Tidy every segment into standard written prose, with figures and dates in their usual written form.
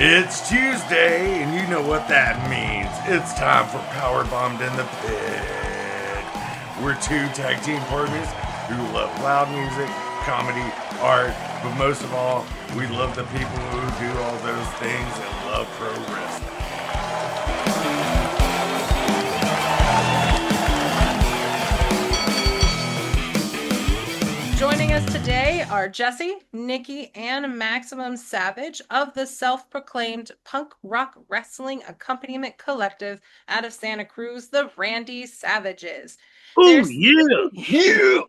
It's Tuesday, and you know what that means. It's time for Powerbombed in the Pit. We're two tag team partners who love loud music, comedy, art, but most of all, we love the people who do all those things and love pro wrestling. Joining us today are Jesse, Nicky, and Maximum Savage of the self-proclaimed punk rock wrestling accompaniment collective out of Santa Cruz, the Randy Savages. Oh, yeah.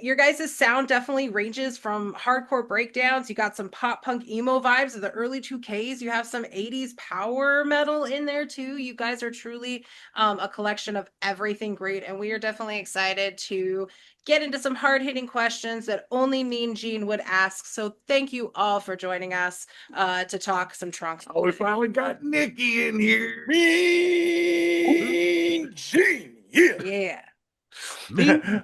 Your guys' sound definitely ranges from hardcore breakdowns. You got some pop punk emo vibes of the early 2Ks. You have some 80s power metal in there too. You guys are truly a collection of everything great, and we are definitely excited to get into some hard-hitting questions that only Mean Gene would ask. So thank you all for joining us to talk some trunks. Oh, we finally got Nicky in here. Mean Gene, Yeah.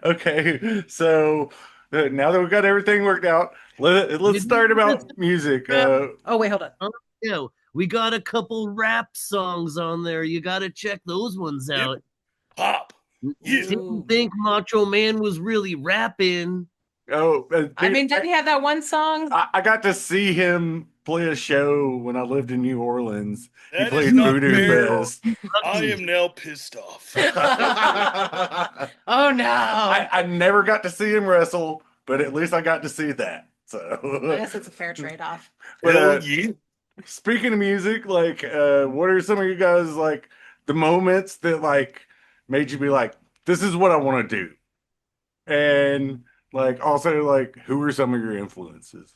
Okay, so now that we've got everything worked out, let's start about music. Oh, wait, hold on. Yeah, we got a couple rap songs on there. You got to check those ones out. Pop. Didn't think Macho Man was really rapping. Oh, I mean, didn't he have that one song? I got to see him play a show when I lived in New Orleans. That he played is not Voodoo fair. Fest. I am now pissed off. Oh no! I never got to see him wrestle, but at least I got to see that. So I guess it's a fair trade-off. But yeah. speaking of music, like, what are some of you guys like the moments that like made you be like, "This is what I want to do," and like also like, who are some of your influences?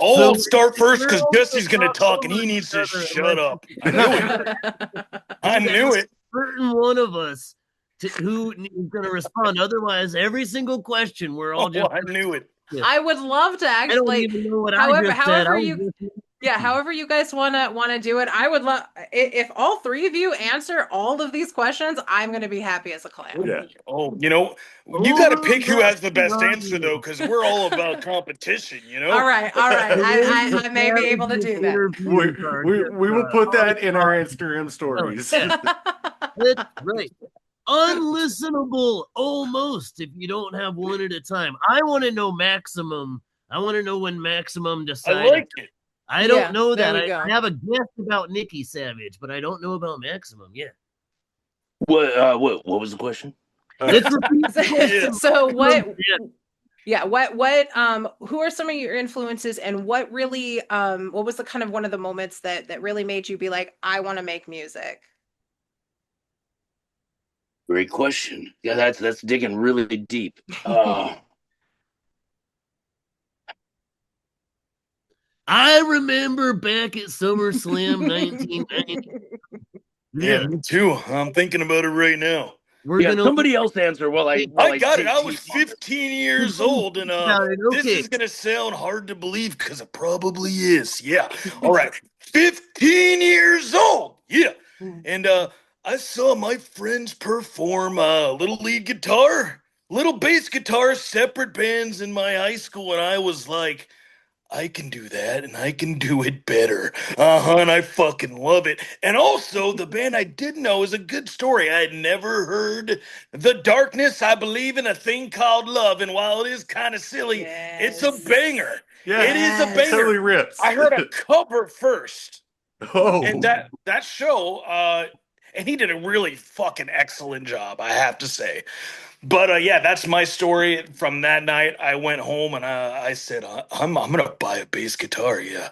I'll start first because Jesse's going to talk and he needs to shut up. I knew it. I knew it. Certain one of us who is going to respond. Otherwise, every single question, we're all just. I knew it. I would love to I don't actually. even know what However, I just said. however you guys wanna do it. I would love if all three of you answer all of these questions. I'm gonna be happy as a clown. Yeah. Oh, you got to pick who has the best answer, though, because we're all about competition, All right. I may be able to do that. We will put that in our Instagram stories. That's right. Unlistenable almost if you don't have one at a time. I want to know Maximum. I want to know when Maximum decided. I like it. I don't know there that. we go. I have a guess about Nicky Savage, but I don't know about Maximum. Yeah. What was the question? Let's repeat the question. So what? Yeah. What? Who are some of your influences, and what really? What was the kind of one of the moments that really made you be like, I want to make music? Great question. Yeah, that's digging really deep. I remember back at SummerSlam 1990. Yeah, me too. I'm thinking about it right now. Somebody else answer while I got it. dig I was deep on it. 15 years old, and this is going to sound hard to believe because it probably is. Yeah. All right. 15 years old. Yeah. And I saw my friends perform little lead guitar, little bass guitar, separate bands in my high school, and I was like, I can do that, and I can do it better. And I fucking love it. And also, the band I did know is a good story. I had never heard The Darkness, I Believe in a Thing Called Love. And while it is kind of silly, it's a banger. Yeah, it is a banger. Totally rips. I heard a cover first. Oh. And that show, and he did a really fucking excellent job, I have to say. But yeah, that's my story from that night. I went home and I said, I'm gonna buy a bass guitar. Yeah.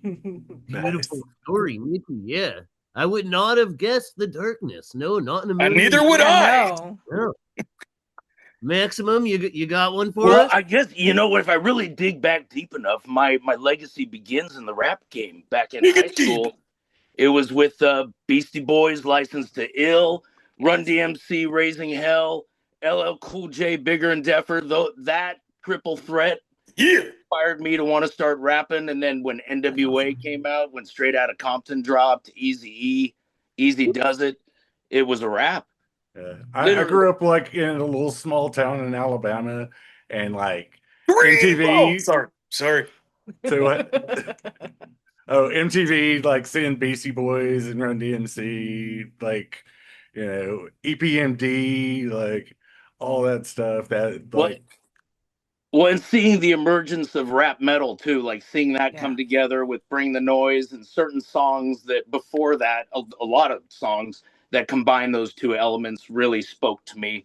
Beautiful story, Nicky. Yeah, I would not have guessed The Darkness. No, not in a million. Neither would I. No. Maximum, you got one for Well, us? I guess if I really dig back deep enough, my legacy begins in the rap game. Back in high school, it was with Beastie Boys, License to Ill, Run DMC, Raising Hell, LL Cool J, Bigger and Deffer. Though that triple threat inspired me to want to start rapping. And then when NWA came out, when Straight Outta Compton dropped, Eazy-E, Easy Does It, it was a rap. Yeah. I grew up like in a little small town in Alabama, and like MTV. MTV. Oh, sorry. So what? Oh, MTV, like seeing Beastie Boys and Run DMC, like, EPMD, like all that stuff. That Well, like, and seeing the emergence of rap metal too, like seeing that come together with Bring the Noise and certain songs that before that, a lot of songs that combine those two elements really spoke to me.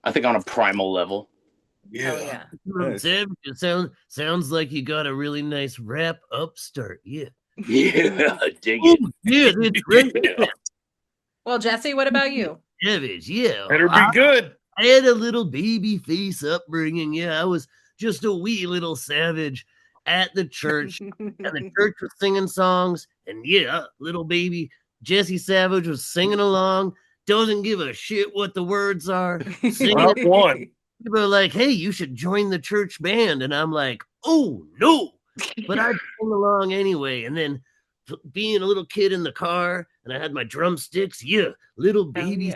I think on a primal level. Yeah. It sounds like you got a really nice rap upstart. Yeah. Yeah, dig it. Yeah, that's great. Yeah. Well, Jesse, what about you? Savage, yeah. Better be good. I had a little baby face upbringing. Yeah, I was just a wee little savage at the church, and the church was singing songs, and yeah, little baby Jesse Savage was singing along. Doesn't give a shit what the words are. Singing. One. People are like, "Hey, you should join the church band," and I'm like, "Oh no!" But I'd sing along anyway. And then being a little kid in the car, and I had my drumsticks. Yeah, little baby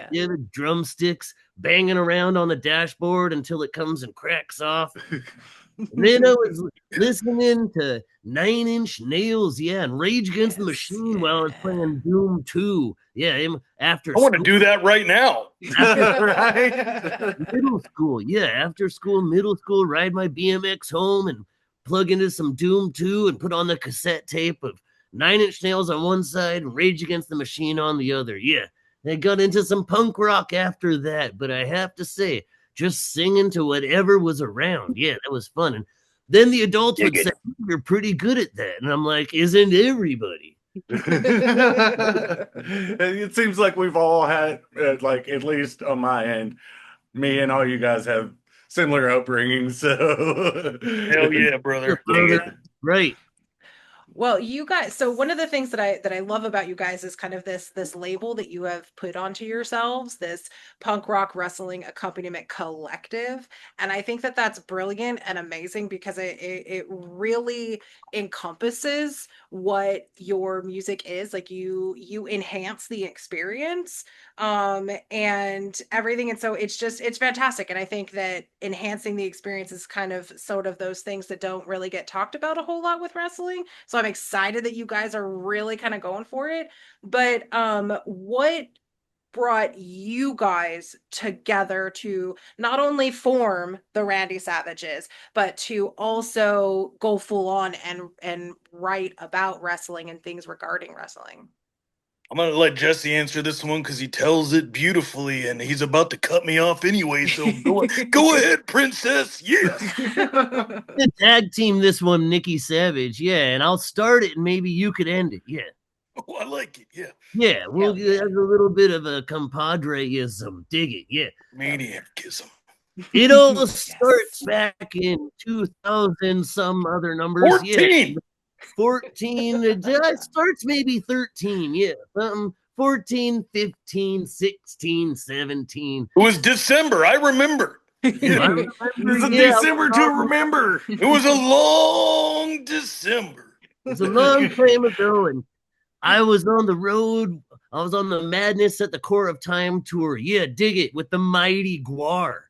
drumsticks banging around on the dashboard until it comes and cracks off. And then I was listening to 9 Inch Nails, and Rage Against the Machine while I was playing Doom 2. Yeah, after I want to do that right now. right? Middle school, after school, middle school, ride my BMX home and plug into some Doom 2 and put on the cassette tape of 9 Inch Nails on one side and Rage Against the Machine on the other. Yeah, I got into some punk rock after that, but I have to say, just singing to whatever was around. Yeah, that was fun. And then the adults would say, "You're pretty good at that." And I'm like, "Isn't everybody?" It seems like we've all had, like, at least on my end, me and all you guys have similar upbringings. So hell yeah, brother. Right. Well, you guys, so one of the things that I love about you guys is kind of this label that you have put onto yourselves, this punk rock wrestling accompaniment collective. And I think that that's brilliant and amazing because it really encompasses what your music is. Like you enhance the experience and everything. And so it's fantastic. And I think that enhancing the experience is kind of sort of those things that don't really get talked about a whole lot with wrestling. So I'm excited that you guys are really kind of going for it. But what brought you guys together to not only form the Randy Savages, but to also go full on and write about wrestling and things regarding wrestling? I'm going to let Jesse answer this one because he tells it beautifully and he's about to cut me off anyway. So go ahead, princess. Yes. Tag team this one, Nicky Savage. Yeah, and I'll start it and maybe you could end it. Yeah. Oh, I like it. Yeah. Yeah, we'll have a little bit of a compadreism. Dig it. Yeah. Maniacism. It all starts back in 2000, some other numbers. 14. Yeah. 14. It starts maybe 13. Yeah. 14, 15, 16, 17. It was December. I remember. Yeah. It was a December to remember. It was a long December. It was a long time ago, and I was on the road. I was on the Madness at the Core of Time tour. Yeah, dig it, with the mighty Guar.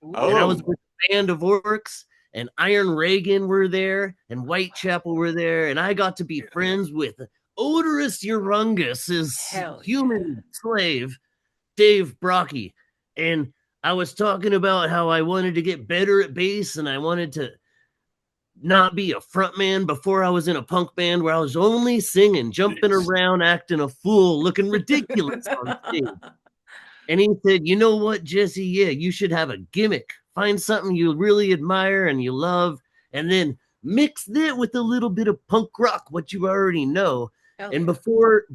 Oh. And I was with a band of orcs, and Iron Reagan were there, and Whitechapel were there, and I got to be friends with Odorous Urungus, his human slave, Dave Brocky. And I was talking about how I wanted to get better at bass, and I wanted to not be a front man before I was in a punk band where I was only singing, jumping around, acting a fool, looking ridiculous on stage. And he said, "You know what, Jesse? Yeah, you should have a gimmick. Find something you really admire and you love, and then mix that with a little bit of punk rock, what you already know." And before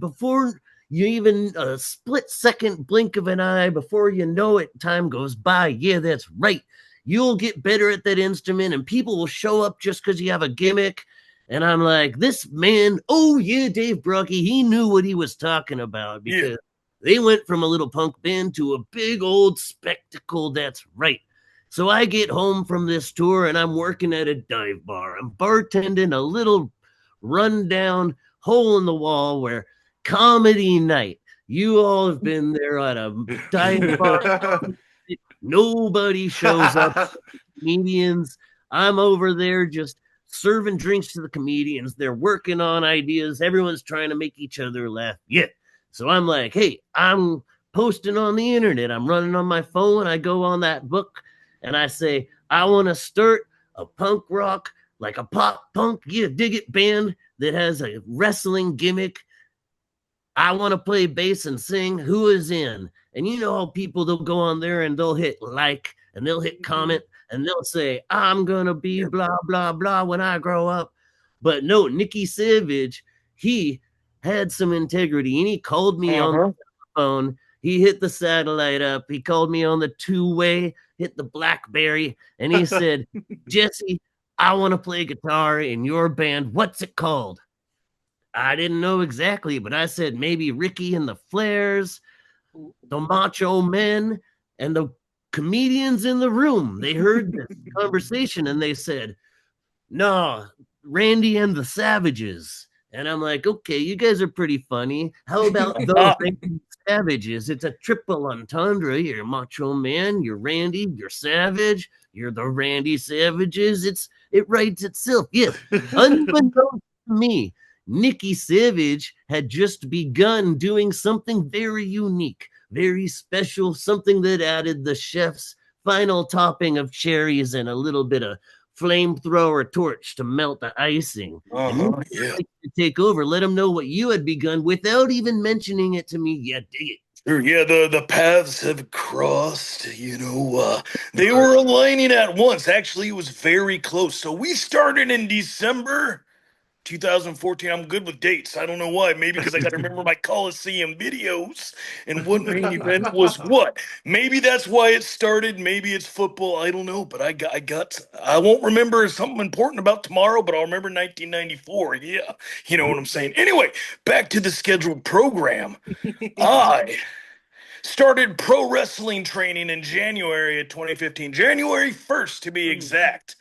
you even a split second blink of an eye, before you know it, time goes by. Yeah, that's right. You'll get better at that instrument, and people will show up just because you have a gimmick. And I'm like, this man, oh yeah, Dave Brocky, he knew what he was talking about because they went from a little punk band to a big old spectacle. That's right. So I get home from this tour and I'm working at a dive bar. I'm bartending a little rundown hole in the wall where comedy night. You all have been there at a dive bar. Nobody shows up. Comedians. I'm over there just serving drinks to the comedians. They're working on ideas. Everyone's trying to make each other laugh. Yeah. So I'm like, hey, I'm posting on the internet. I'm running on my phone. I go on that book and I say, I want to start a punk rock, like a pop punk, yeah, dig it band that has a wrestling gimmick. I want to play bass and sing. Who is in? And you know how people, they'll go on there and they'll hit like and they'll hit comment and they'll say, I'm going to be blah, blah, blah when I grow up. But no, Nicky Savage, he had some integrity and he called me on the phone. He hit the satellite up. He called me on the two-way, hit the BlackBerry, and he said, Jesse, I want to play guitar in your band. What's it called? I didn't know exactly, but I said maybe Ricky and the Flairs, the Macho Men, and the comedians in the room. They heard this conversation and they said, no, Randy and the Savages. And I'm like, okay, you guys are pretty funny. How about those Savages? It's a triple entendre. You're Macho Man, you're Randy, you're Savage, you're the Randy Savages. It writes itself. Yeah. Unbeknownst to me, Nicky Savage had just begun doing something very unique, very special, something that added the chef's final topping of cherries and a little bit of flamethrower torch to melt the icing. And you like to take over, let them know what you had begun without even mentioning it to me. Yeah, dig it. Sure, yeah, the paths have crossed, you know, they were aligning at once. Actually, it was very close. So we started in December 2014. I'm good with dates. I don't know why. Maybe because I got to remember my Coliseum videos and what main event was what. Maybe that's why it started. Maybe it's football. I don't know. But I won't remember something important about tomorrow, but I'll remember 1994. Yeah. You know what I'm saying? Anyway, back to the scheduled program. I started pro wrestling training in January of 2015, January 1st to be exact.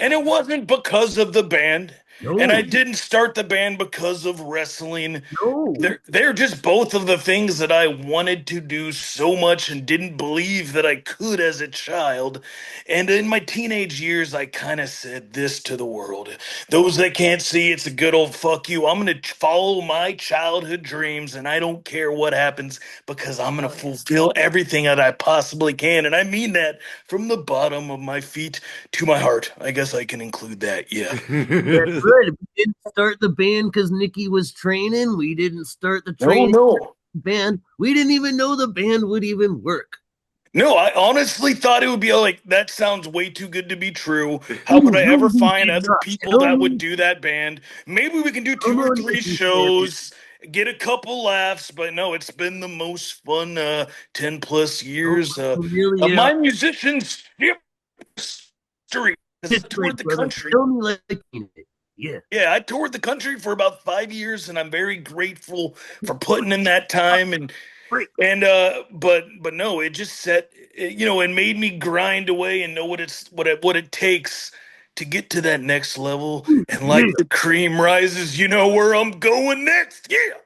And it wasn't because of the band. No. And I didn't start the band because of wrestling. No. They're just both of the things that I wanted to do so much and didn't believe that I could as a child. And in my teenage years, I kind of said this to the world. Those that can't see, it's a good old fuck you. I'm going to follow my childhood dreams and I don't care what happens because I'm going to fulfill everything that I possibly can. And I mean that from the bottom of my feet to my heart. I guess I can include that. Yeah. Good. We didn't start the band because Nicky was training. We didn't start the training band. We didn't even know the band would even work. No, I honestly thought it would be like, that sounds way too good to be true. How could I ever find other people that would do that band? Maybe we can do 2 or 3 shows, get a couple laughs, but no, it's been the most fun 10 plus years of my musicianship history. I toured the country. Yeah, I toured the country for about 5 years, and I'm very grateful for putting in that time. But no, it just it made me grind away and know what it takes to get to that next level. And like the cream rises, you know where I'm going next. Yeah,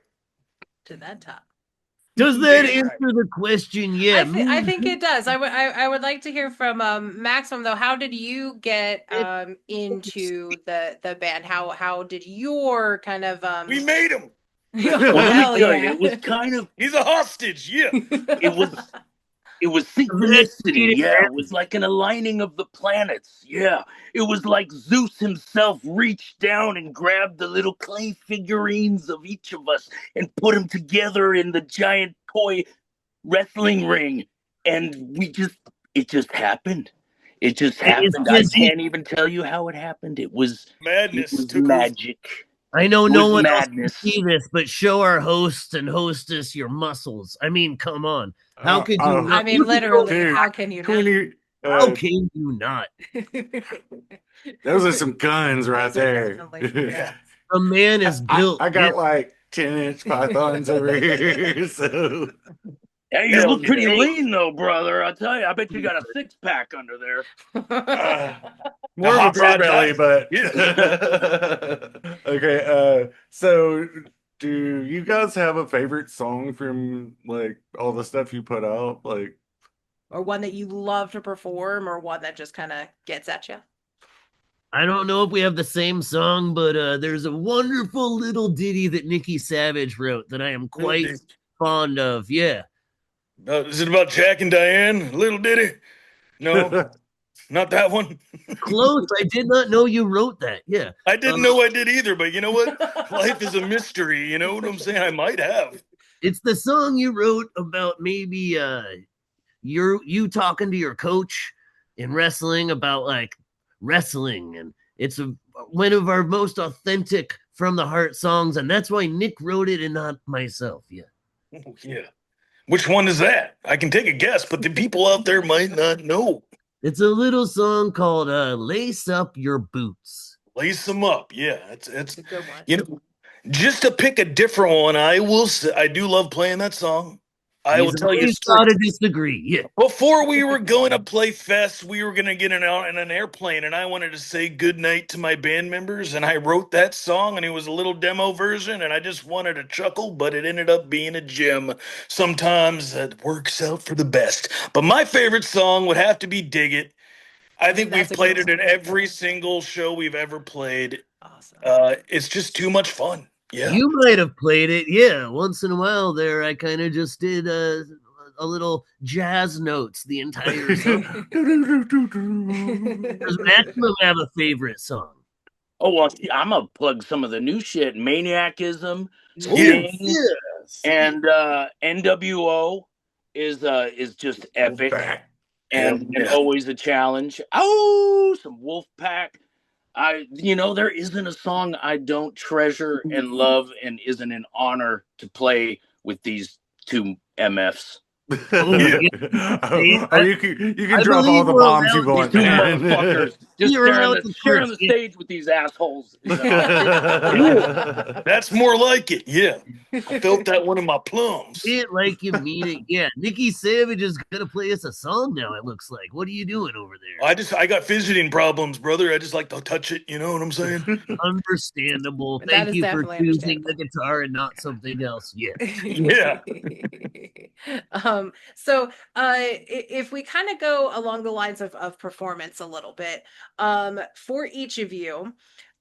to that top. Does that answer the question? Yeah, I think it does. I would like to hear from Maximum though. How did you get into the band? How did your kind of we made him. Well, let me tell you, it was kind of he's a hostage. Yeah, it was synchronicity. Yeah, it was like an aligning of the planets. Yeah, it was like Zeus himself reached down and grabbed the little clay figurines of each of us and put them together in the giant toy wrestling ring. And it just happened. It just happened. I can't even tell you how it happened. It was madness. It was magic. I know no one else can see this, but show our hosts and hostess your muscles. I mean, come on. How could you not? I mean, literally, how can you not? How can you not? Those are some guns right there. Yeah. A man is built. I got like 10-inch pythons over here, so... Hey, you look pretty lean, though, brother. I'll tell you. I bet you got a 6-pack under there. More of a beer belly, but okay. So, do you guys have a favorite song from like all the stuff you put out, like, or one that you love to perform, or one that just kind of gets at you? I don't know if we have the same song, but there's a wonderful little ditty that Nicky Savage wrote that I am quite fond of. Yeah. Is it about Jack and Diane? Little ditty? No, not that one. Close. I did not know you wrote that. Yeah. I didn't know I did either, but you know what? Life is a mystery. You know what I'm saying? I might have. It's the song you wrote about maybe you talking to your coach in wrestling about like wrestling, and it's one of our most authentic from the heart songs, and that's why Nick wrote it and not myself. Yeah. Oh, yeah. Which one is that? I can take a guess, but the people out there might not know. It's a little song called Lace Up Your Boots. Lace them up. Yeah, it's a good one. You know, just to pick a different one, I will say I do love playing that song. I will tell you. Got to disagree. Yeah. Before we were going to play Fest, we were going to get in an airplane, and I wanted to say goodnight to my band members, and I wrote that song, and it was a little demo version, and I just wanted to chuckle, but it ended up being a gem. Sometimes it works out for the best. But my favorite song would have to be Dig It. I think we've played it in every single show we've ever played. Awesome. It's just too much fun. Yeah. You might have played it, yeah. Once in a while there, I kind of just did a little jazz notes the entire song. Does Maximum have a favorite song? Oh, well, I'm going to plug some of the new shit. Maniacism, Sting, and NWO is just epic and always a challenge. Oh, some Wolfpack. There isn't a song I don't treasure and love, and isn't an honor to play with these two MFs. You can drop all the bombs you want, man. Motherfuckers. Just sharing the stage with these assholes. That's more like it. Yeah. I felt that one in my plums. Say it like you mean it. Yeah. Nicky Savage is gonna play us a song now, it looks like. What are you doing over there? I got fidgeting problems, brother. I just like to touch it, you know what I'm saying? Understandable. Thank you for choosing the guitar and not something else. Yeah. Yeah. So if we kind of go along the lines of performance a little bit, for each of you,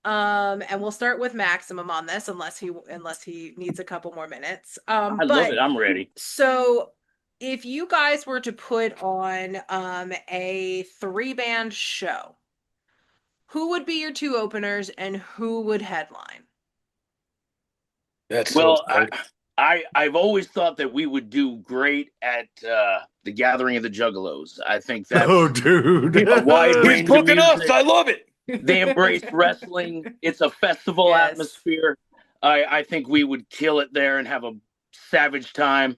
and we'll start with Maximum on this, unless he needs a couple more minutes. I love it. I'm ready. So if you guys were to put on a 3-band show, who would be your 2 openers and who would headline? That's well, I've always thought that we would do great at the Gathering of the Juggalos. I think that's dude. A wide range He's booking of us. music. I love it. They embrace wrestling. It's a festival atmosphere. I think we would kill it there and have a savage time.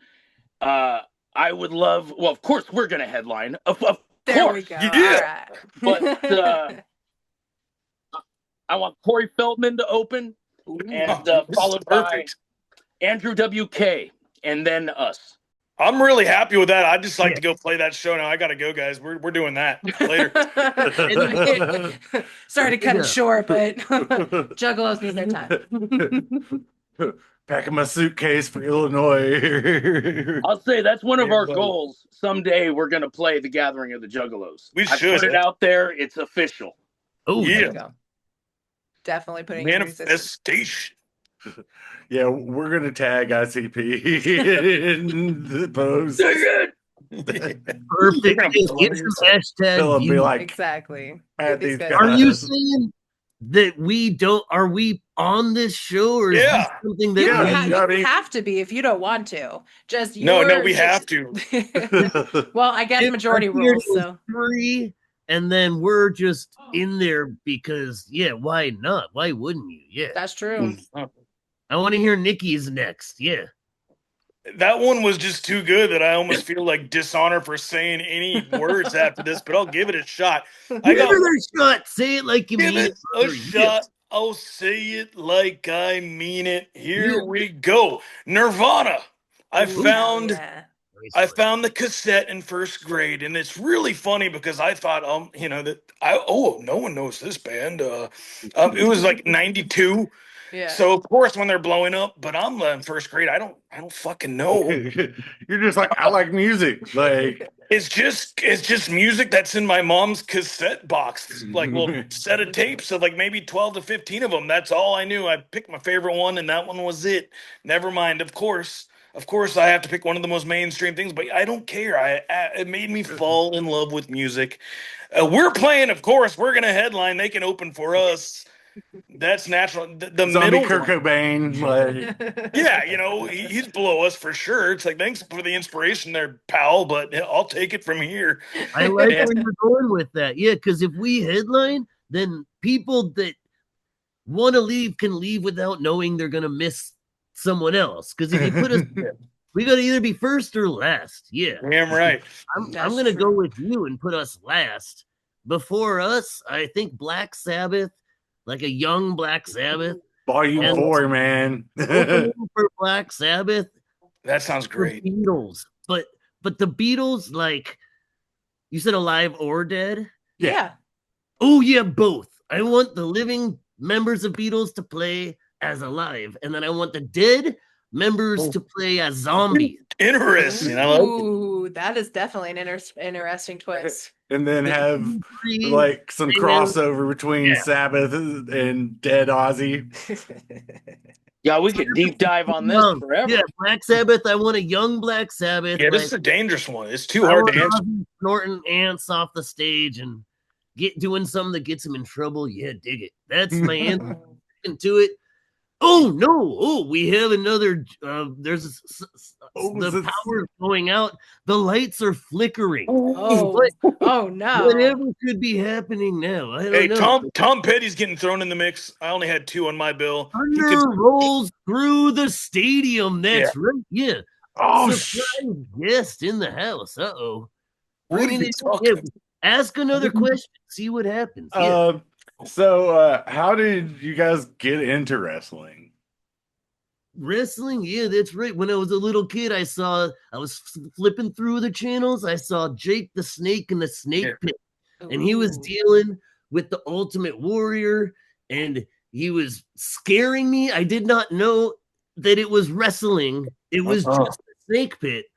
I would love. Well, of course, we're going to headline. Of there course. we go. Yeah. All right. But I want Corey Feldman to open, and followed by Andrew WK, and then us. I'm really happy with that. I'd just like to go play that show now. I got to go, guys. We're doing that later. Sorry to cut it short, but Juggalos need their time. Packing my suitcase for Illinois. I'll say that's one of our goals. Someday we're going to play the Gathering of the Juggalos. We should. I put it out there. It's official. Oh, yeah. Definitely putting manifestation. Yeah, we're gonna tag ICP in the post. Perfect. Get some hashtag. Be like, exactly. Are you saying that we don't? Are we on this show, or is this something that you have to be if you don't want to? Just no, we have to. Well, I guess majority rules. So 3. And then we're just in there because, why not? Why wouldn't you? Yeah. That's true. I want to hear Nicky's next. Yeah. That one was just too good that I almost feel like dishonor for saying any words after this, but I'll give it a shot. Give it a shot. Say it like you mean it. Give it a shot. I'll say it like I mean it. Here we go. Nirvana. I found the cassette in first grade, and it's really funny because I thought, no one knows this band. It was like 92. Yeah. So of course when they're blowing up, but I'm in first grade. I don't fucking know. You're just like, I like music. Like It's just music that's in my mom's cassette box, like little set of tapes of like maybe 12 to 15 of them. That's all I knew. I picked my favorite one, and that one was it. Never mind. Of course, I have to pick one of the most mainstream things, but I don't care. It made me fall in love with music. We're playing, of course. We're gonna headline. They can open for us. That's natural. The Zombie middle Kurt Cobain. Like, yeah, he's below us for sure. It's like, thanks for the inspiration there, pal, but I'll take it from here. I like where you're going with that. Yeah, because if we headline, then people that want to leave can leave without knowing they're going to miss someone else. Because if you put us, we got to either be first or last. Yeah. Damn right. I'm going to go with you and put us last. Before us, I think Black Sabbath, like a young Black Sabbath. Volume 4, man. For Black Sabbath. That sounds great. Beatles. But the Beatles, like, you said alive or dead? Yeah. Oh, yeah, both. I want the living members of Beatles to play as alive, and then I want the dead members to play as zombies. Interesting. Ooh, that is definitely an interesting twist. And then have like some crossover between Sabbath and dead Ozzy. Yeah, we could deep dive on this forever. Yeah, Black Sabbath. I want a young Black Sabbath. Yeah, this is a dangerous one. It's too hard to answer. Snorting ants off the stage and doing something that gets him in trouble. Yeah, dig it. That's my answer to it. Oh no! Oh, we have another. There's the power going out. The lights are flickering. Oh no! Whatever could be happening now. I don't know. Tom Petty's getting thrown in the mix. I only had 2 on my bill. Thunder rolls through the stadium. That's right. Yeah. Oh, surprise guest in the house. Uh-oh. Talking? Ask another question. See what happens. So, how did you guys get into wrestling? Wrestling? Yeah, that's right. When I was a little kid, I was flipping through the channels. I saw Jake the Snake in the Snake Pit. And he was dealing with the Ultimate Warrior, and he was scaring me. I did not know that it was wrestling. It was just the Snake Pit.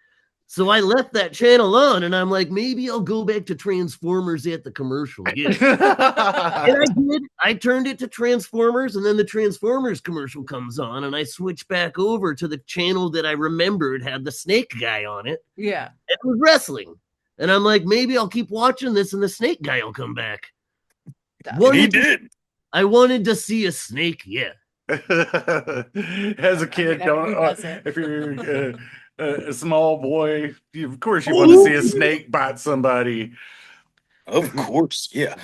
So I left that channel on, and I'm like, maybe I'll go back to Transformers at the commercial. Yeah. And I did. I turned it to Transformers, and then the Transformers commercial comes on, and I switch back over to the channel that I remembered had the Snake guy on it. Yeah. It was wrestling. And I'm like, maybe I'll keep watching this, and the Snake guy will come back. He did. I wanted to see a snake, yeah. As a kid, if you're a small boy, of course you want to see a snake bite somebody. Of course, yeah.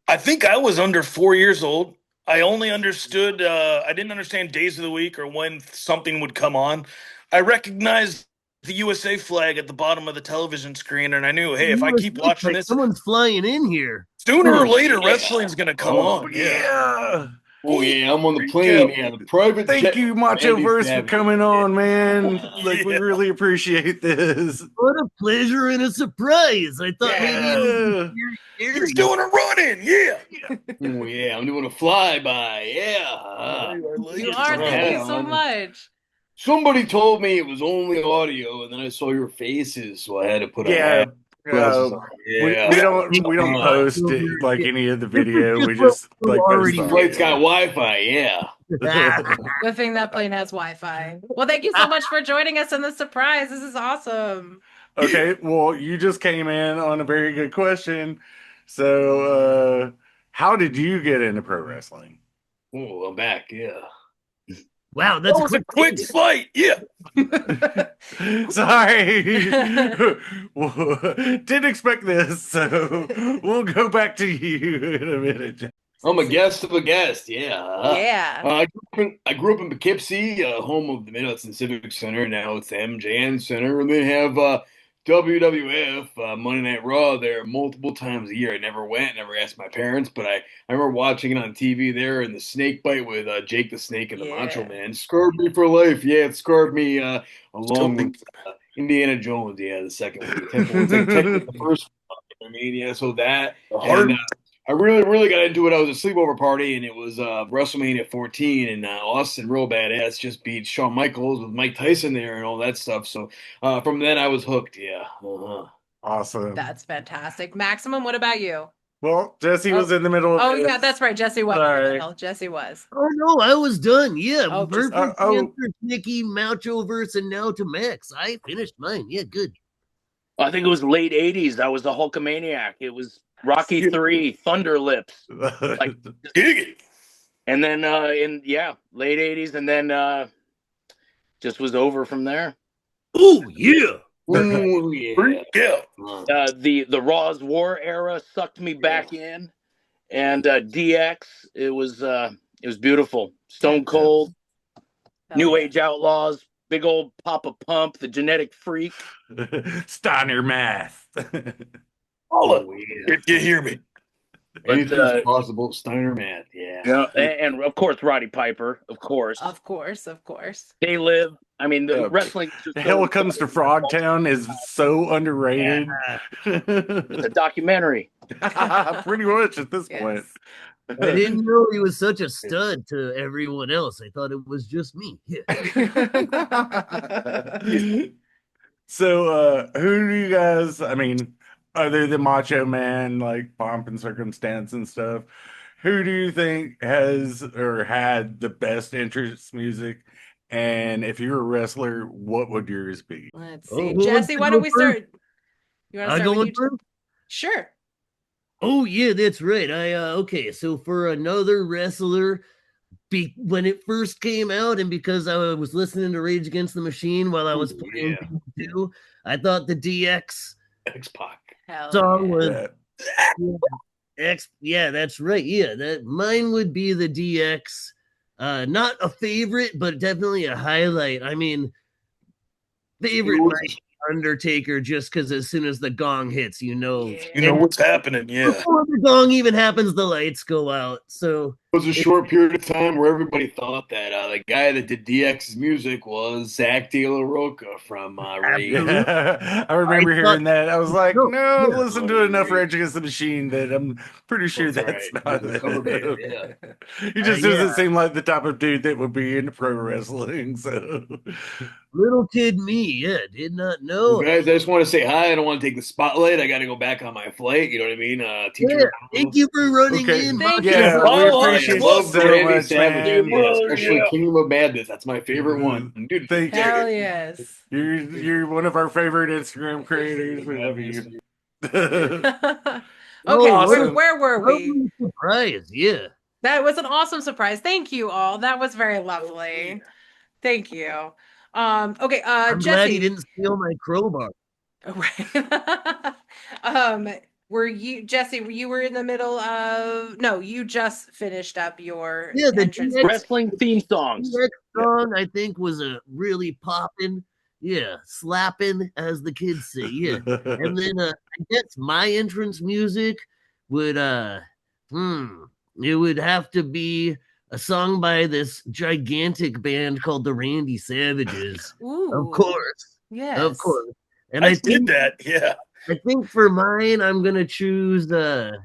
I think I was under 4 years old. I only understood, I didn't understand days of the week or when something would come on. I recognized the USA flag at the bottom of the television screen, and I knew, hey, if I keep watching this, someone's flying in here. Sooner or later, wrestling's going to come on. Yeah. Oh yeah, I'm on the plane. Yeah, the private. Thank you, Machoverse, for coming on, man. Like, we really appreciate this. What a pleasure and a surprise! I thought maybe you're doing a run-in. Yeah. Oh yeah, I'm doing a flyby. Yeah. You are. Thank you so much. Somebody told me it was only audio, and then I saw your faces, so I had to put a hat. We don't post it, like any of the video. We just like post it. Flight's got Wi-Fi, yeah. Good thing that plane has Wi-Fi. Well, thank you so much for joining us in the surprise. This is awesome. Okay, well, you just came in on a very good question. So, how did you get into pro wrestling? Oh, I'm back, yeah. Wow, that was a quick flight. Yeah. Sorry. Didn't expect this, so we'll go back to you in a minute. I'm a guest of a guest, yeah. Yeah. I grew up in Poughkeepsie, home of the Mid-Hudson Civic Center. Now it's the MJN Center. And they have WWF, Monday Night Raw, there multiple times a year. I never went, never asked my parents, but I remember watching it on TV there, and the snake bite with Jake the Snake and the Macho Man scarred me for life. Yeah, it scarred me along with Indiana Jones. Yeah, the second one. The first one. I mean, yeah, so that. And, I really got into it. I was a sleepover party, and it was WrestleMania 14, and Austin real badass just beat Shawn Michaels with Mike Tyson there and all that stuff. So from then I was hooked. Yeah. Awesome. That's fantastic. Maximum, what about you? Well, Jesse was in the middle of yeah, that's right. Jesse was. Sorry. Jesse was. Oh no, I was done. Yeah, Oh, perfect answer, Nicky, Machoverse, and now to Max. I finished mine. Yeah, good. I think it was late 80s. That was the Hulkamaniac. It was Rocky 3, Thunder Lips. Like, and then late 80s, and then just was over from there. Oh yeah. Ooh, yeah. The Raw's War era sucked me back in, and DX, it was beautiful. Stone Cold, New Age Outlaws, big old Papa Pump, the Genetic Freak, Steiner Math. If you hear me. Anything's possible. Steiner Math, yeah. And of course Roddy Piper, of course. Of course. They live. I mean, the wrestling. Hell Comes to Frogtown is so underrated. It's a documentary. Pretty much at this point. I didn't know he was such a stud to everyone else. I thought it was just me. Yeah. So, who do you guys, I mean, other than Macho Man, like Pomp and Circumstance and stuff, who do you think has or had the best entrance music? And if you're a wrestler, what would yours be? Let's see. Jesse, why don't we start? You want to start with you? First? Sure. Oh yeah, that's right. Okay, so for another wrestler, when it first came out, and because I was listening to Rage Against the Machine while I was playing PBP, I thought the DX X-Pac song was yeah, that's right. Yeah, that mine would be the DX. Not a favorite, but definitely a highlight. I mean, favorite might be Undertaker, just because as soon as the gong hits, you know what's happening. Yeah, before the gong even happens, the lights go out. So it was a short period of time where everybody thought that the guy that did DX's music was Zach De La Rocha from Rage. Yeah, I remember hearing that. I was like, no, listen to enough Rage Against the Machine that I'm pretty sure that's not it. He just doesn't seem like the type of dude that would be into pro wrestling. So, little kid me, did not know. Well, guys, I just want to say hi. I don't want to take the spotlight. I got to go back on my flight. You know what I mean? Thank you for running in. Thank you. We appreciate it so much, man. Especially Kingdom of Madness. That's my favorite one. Dude, thank you. Hell yes. You're one of our favorite Instagram creators. We love you. Okay, awesome. where were we? Surprise, yeah. That was an awesome surprise. Thank you all. That was very lovely. Thank you. Okay, I'm Jesse. glad he didn't steal my crowbar. Right. Were you, Jesse, you were in the middle of, no, you just finished up your entrance. Wrestling theme songs. The next song, I think, was a really popping, slapping, as the kids say, And then I guess my entrance music would, it would have to be a song by this gigantic band called the Randy Savages. Ooh. Of course. Yes. Of course. And I did that, yeah. I think for mine, I'm gonna choose Well,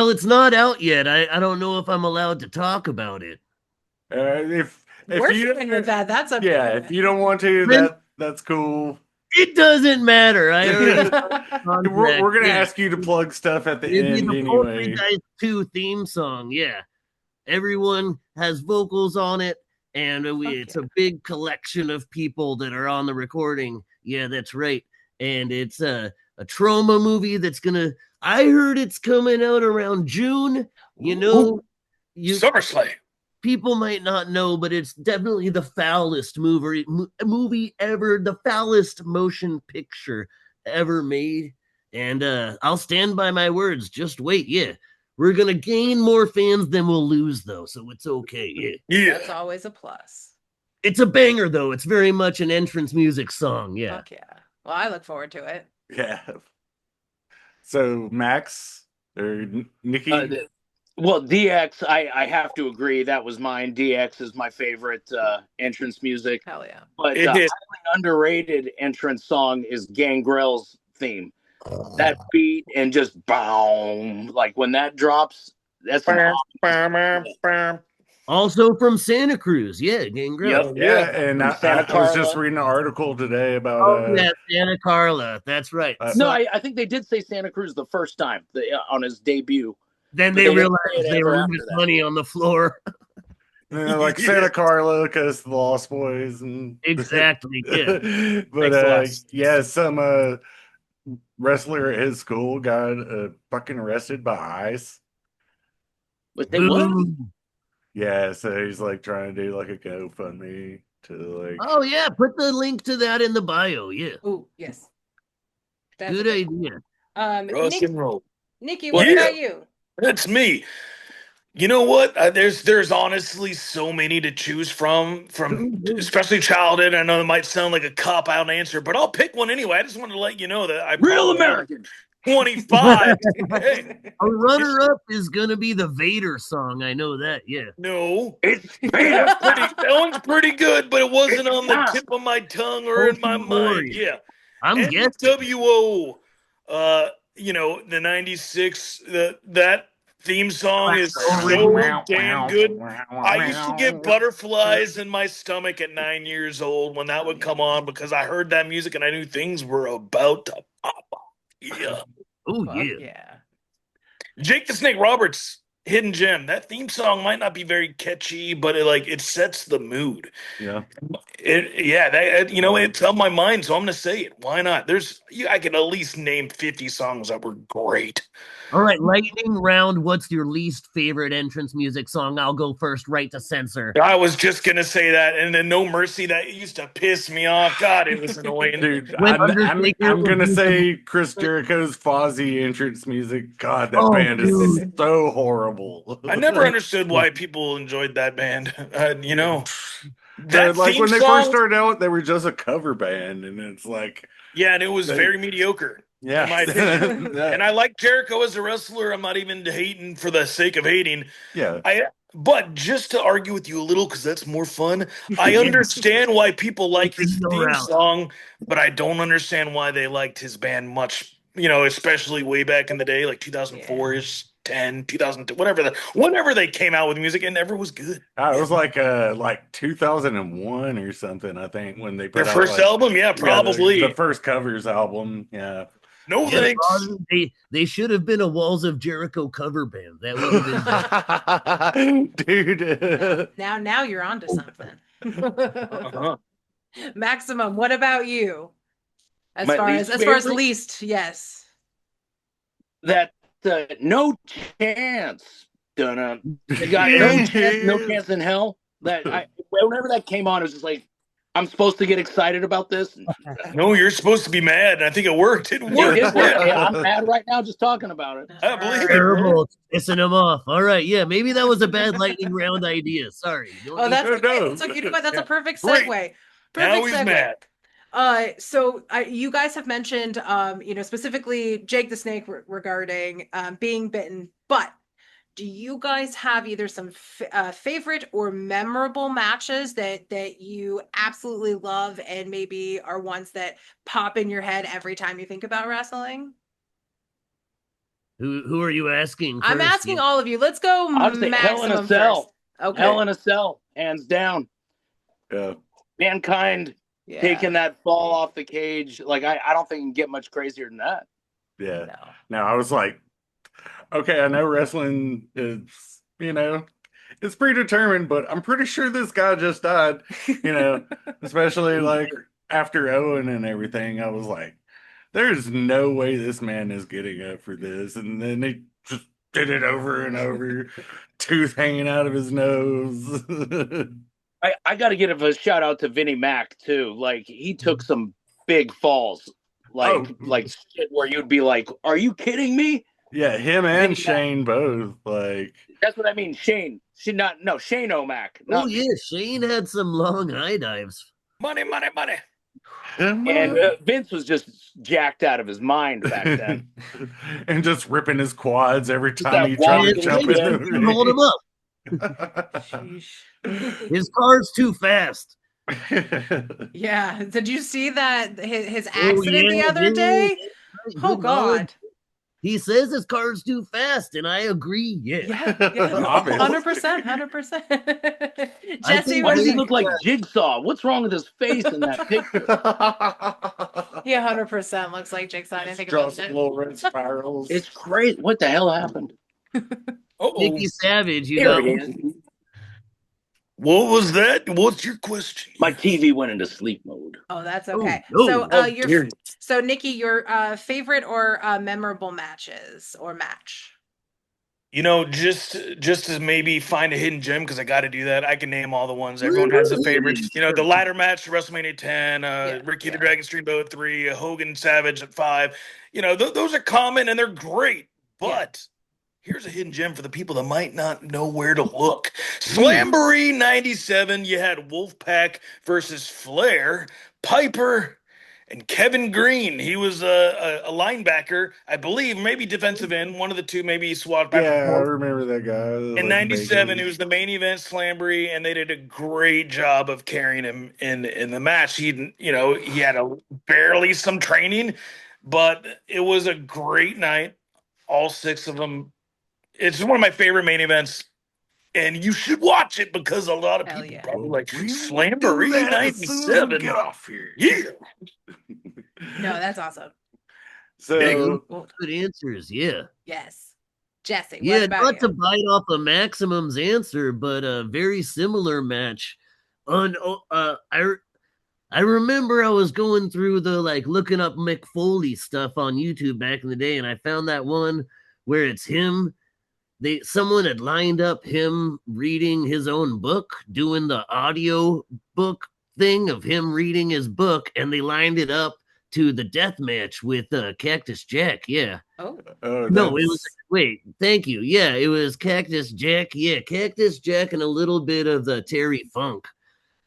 it's not out yet. I don't know if I'm allowed to talk about it. If we're you fine with that, that's okay. Yeah, if you don't want to, that's cool. It doesn't matter. I already we're gonna ask you to plug stuff at the end the anyway. Guys 2 theme song, everyone has vocals on it, and it's a big collection of people that are on the recording. Yeah, that's right. And it's a trauma movie that's gonna. I heard it's coming out around June. You know, SummerSlam. People might not know, but it's definitely the foulest movie ever, the foulest motion picture ever made. And I'll stand by my words. Just wait. Yeah. We're going to gain more fans than we'll lose, though. So it's okay. Yeah. That's always a plus. It's a banger, though. It's very much an entrance music song. Yeah. Fuck yeah. Well, I look forward to it. Yeah. So, Max or Nicky? Well, DX, I have to agree. That was mine. DX is my favorite entrance music. Hell yeah. But the highly underrated entrance song is Gangrel's theme. That beat and just boom. Like when that drops, that's Also from Santa Cruz. Yeah, Gangrel. Yep. Yeah, and Santa I was just Carla. reading an article today about yeah, Santa Carla. That's right. No, I think they did say Santa Cruz the first time on his debut. Then But they didn't realized say it they ever were after losing that. money on the floor. like Santa Carla because the Lost Boys and Exactly. Yeah. but yeah, some wrestler at his school got fucking arrested by ICE. But they what? Yeah, so he's like trying to do like a GoFundMe to like. Oh yeah, put the link to that in the bio. Yeah. Oh yes. That's good idea. Rock and roll. Nicky, what about you? That's me. You know what? There's honestly so many to choose from especially childhood. I know it might sound like a cop out answer, but I'll pick one anyway. I just wanted to let you know that I Real American 25. Hey. A runner-up is gonna be the Vader song. I know that. Yeah. No, that one's pretty good, but it wasn't on the tip of my tongue or in my mind. Yeah, I'm guessing. NWO. You know, the '96. That theme song is so damn good. I used to get butterflies in my stomach at 9 years old when that would come on because I heard that music and I knew things were about to pop off. Yeah. Oh yeah. Jake the Snake Roberts, Hidden Gem. That theme song might not be very catchy, but it sets the mood. Yeah. It's on my mind, so I'm gonna say it. Why not? I can at least name 50 songs that were great. All right, lightning round. What's your least favorite entrance music song? I'll go first, right to censor. I was just gonna say that, and then No Mercy. That used to piss me off. God, it was annoying. Dude, I'm gonna say Chris Jericho's Fozzy entrance music. God, that band is so horrible. I never understood why people enjoyed that band. That like when they first started out, they were just a cover band, and it's like and it was very mediocre. Yeah, in my opinion. And I like Jericho as a wrestler. I'm not even hating for the sake of hating. Yeah. But just to argue with you a little, because that's more fun, I understand why people like his theme song, but I don't understand why they liked his band much, especially way back in the day, like 2004-ish, 10, 2002, whenever they came out with music, it never was good. It was like 2001 or something, I think, when they put their first album. Yeah, probably the first covers album. Yeah. No thanks. They should have been a Walls of Jericho cover band. That would have been dude. Now you're onto something. Maximum, what about you? As far as least, yes. That No Chance. You got no chance in hell. Whenever that came on, it was just like, I'm supposed to get excited about this. No, you're supposed to be mad. And I think it worked. It worked. Yeah, I'm mad right now just talking about it. I believe terrible. Pissing him off. All right, yeah, maybe that was a bad lightning round idea. Sorry. That's okay. So you know what? That's a perfect segue. Great. Now he's mad. So you guys have mentioned, specifically Jake the Snake regarding being bitten, but do you guys have either some favorite or memorable matches that you absolutely love and maybe are ones that pop in your head every time you think about wrestling? Who are you asking first? I'm asking all of you. Let's go. I'll say Hell in a Cell. Okay. Hell in a Cell, hands down. Yeah. Mankind taking that fall off the cage. Like I don't think you can get much crazier than that. Yeah. No, I was like, okay, I know wrestling is, it's predetermined, but I'm pretty sure this guy just died, especially like after Owen and everything. I was like, there's no way this man is getting up for this. And then they just did it over and over, tooth hanging out of his nose. I got to give a shout out to Vinnie Mac too. Like he took some big falls, like shit where you'd be like, "Are you kidding me?" Yeah, him and Shane both. Like that's what I mean. Shane O'Mac. Oh yeah, Shane had some long high dives. Money. And Vince was just jacked out of his mind back then, and just ripping his quads every time he tried to jump in. Hold him up. His car's too fast. Yeah. Did you see that his accident the other day? Oh God. He says his car's too fast, and I agree. Yeah, 100%, 100%. Jesse, why does he look like Jigsaw? What's wrong with his face in that picture? He 100% looks like Jigsaw. I didn't think about it. Spirals. It's crazy. What the hell happened? Nicky Savage, you There know. it is. What was that? What's your question? My TV went into sleep mode. Oh, that's okay. Oh, no. So Nicky, your favorite or memorable matches or match? You know, just to maybe find a hidden gem, because I got to do that. I can name all the ones. Everyone has a favorite. You know, the ladder match, WrestleMania 10, Ricky the Dragon Steamboat 3, Hogan Savage at 5. You know, those are common and they're great. But here's a hidden gem for the people that might not know where to look. Slamboree 97, you had Wolfpack versus Flair, Piper, and Kevin Green. He was a linebacker, I believe, maybe defensive end, one of the two, maybe he swapped back. Yeah, I remember that guy. In 97, it was the main event Slamboree, and they did a great job of carrying him in the match. He had barely some training, but it was a great night. All 6 of them. It's one of my favorite main events, and you should watch it because a lot of people probably like Slamboree 97. Get off here. Yeah. No, that's awesome. So good answers, yeah. Yes. Jesse, what yeah, about not you? to bite off of Maximum's answer, but a very similar match. I remember I was going through the looking up Mick Foley stuff on YouTube back in the day, and I found that one where it's him. Someone had lined up him reading his own book, doing the audio book thing of him reading his book, and they lined it up to the death match with Cactus Jack. Yeah. Oh no, it was thank you. Yeah, it was Cactus Jack. Yeah, Cactus Jack and a little bit of the Terry Funk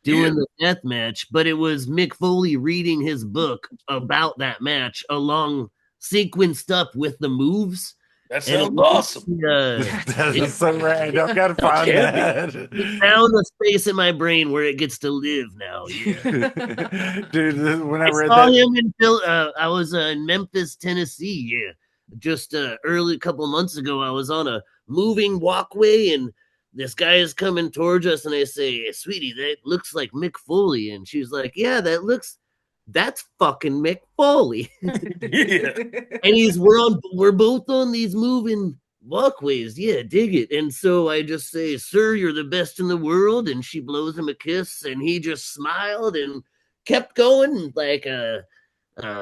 doing the death match, but it was Mick Foley reading his book about that match along sequenced up with the moves. That sounds awesome. That is so random. I've got to find that. It found a space in my brain where it gets to live now. Yeah. Dude, when I read saw that, him in I was in Memphis, Tennessee. Yeah, just early couple months ago, I was on a moving walkway, and this guy is coming towards us, and I say, "Sweetie, that looks like Mick Foley," and she's like, "Yeah, that's fucking Mick Foley." Yeah. And we're both on these moving walkways. Yeah, dig it. And so I just say, "Sir, you're the best in the world." And she blows him a kiss, and he just smiled and kept going like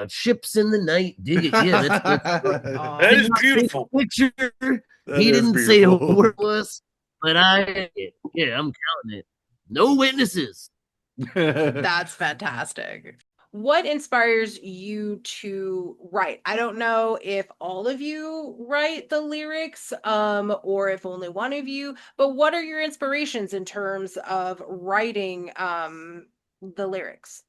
ships in the night. Dig it. Yeah, that is beautiful. Picture. He didn't say a word to us, but I'm counting it. No witnesses. That's fantastic. What inspires you to write? I don't know if all of you write the lyrics, or if only one of you, but what are your inspirations in terms of writing the lyrics?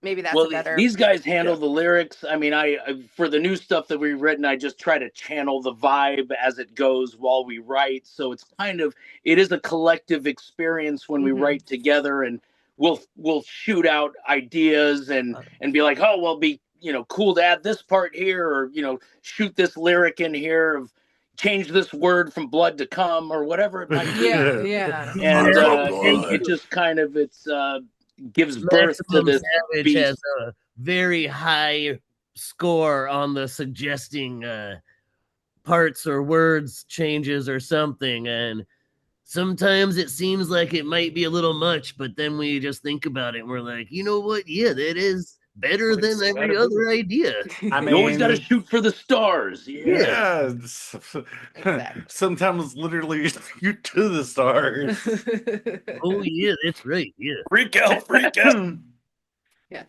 Maybe that's a better. These guys handle the lyrics. I mean, I for the new stuff that we've written, I just try to channel the vibe as it goes while we write. So it is a collective experience when we write together, and we'll shoot out ideas and be like, oh, well, be cool to add this part here, or shoot this lyric in here of change this word from blood to cum, or whatever it might be. Yeah. And it just kind of gives birth to this. Savage has a very high score on the suggesting parts or words changes or something, and sometimes it seems like it might be a little much, but then we just think about it and we're like, you know what? Yeah, that is better than every other idea. I mean, you always got to shoot for the stars. Yeah. Exactly. Sometimes literally shoot to the stars. Oh, yeah, that's right. Yeah. Freak out. Yeah.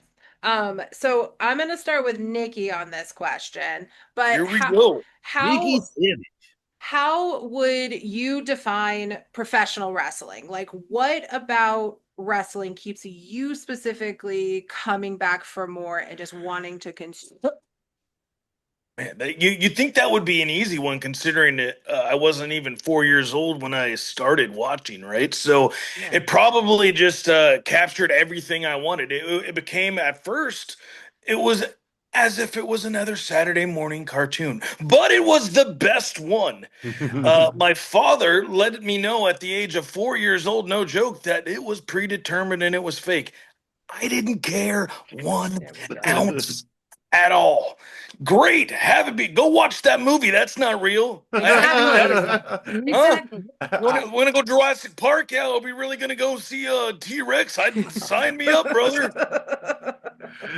So I'm going to start with Nicky on this question, but here we go. How would you define professional wrestling? Like, what about wrestling keeps you specifically coming back for more and just wanting to consume? Man, you think that would be an easy one, considering that I wasn't even 4 years old when I started watching, right? So it probably just captured everything I wanted. It became, at first, it was as if it was another Saturday morning cartoon, but it was the best one. My father let me know at the age of 4 years old, no joke, that it was predetermined and it was fake. I didn't care 1 ounce at all. Great, have it be. Go watch that movie. That's not real. Exactly. Want to go Jurassic Park? Yeah, are we really gonna go see a T-Rex? I'd sign me up, brother.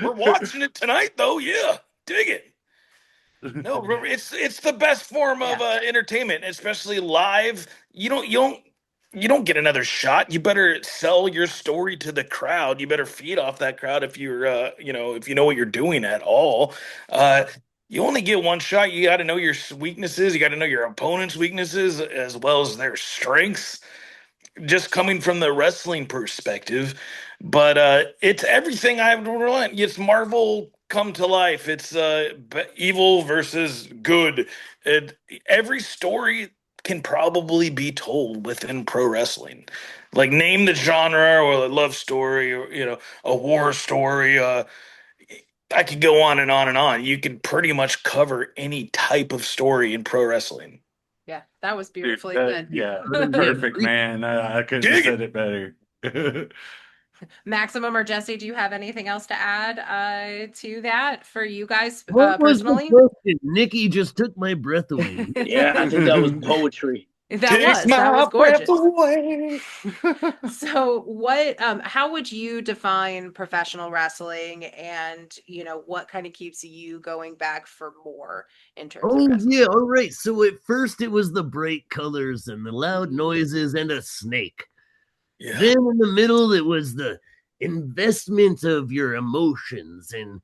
We're watching it tonight, though. Yeah, dig it. No, it's the best form of entertainment, especially live. You don't get another shot. You better sell your story to the crowd. You better feed off that crowd if you're if you know what you're doing at all. You only get one shot. You got to know your weaknesses. You got to know your opponent's weaknesses as well as their strengths. Just coming from the wrestling perspective, but it's everything I've learned. It's Marvel come to life. It's evil versus good. Every story can probably be told within pro wrestling. Like name the genre or a love story or a war story. I could go on and on and on. You can pretty much cover any type of story in pro wrestling. Yeah, that was beautifully said. Yeah, perfect, man. I couldn't have said it better. Maximum or Jesse, do you have anything else to add to that for you guys What was personally? the question? Nikki just took my breath away. Yeah, I think that was poetry. That was gorgeous. So what how would you define professional wrestling, and what kind of keeps you going back for more in terms of wrestling? Yeah, all right. So at first it was the bright colors and the loud noises and a snake. Yeah. Then in the middle it was the investment of your emotions and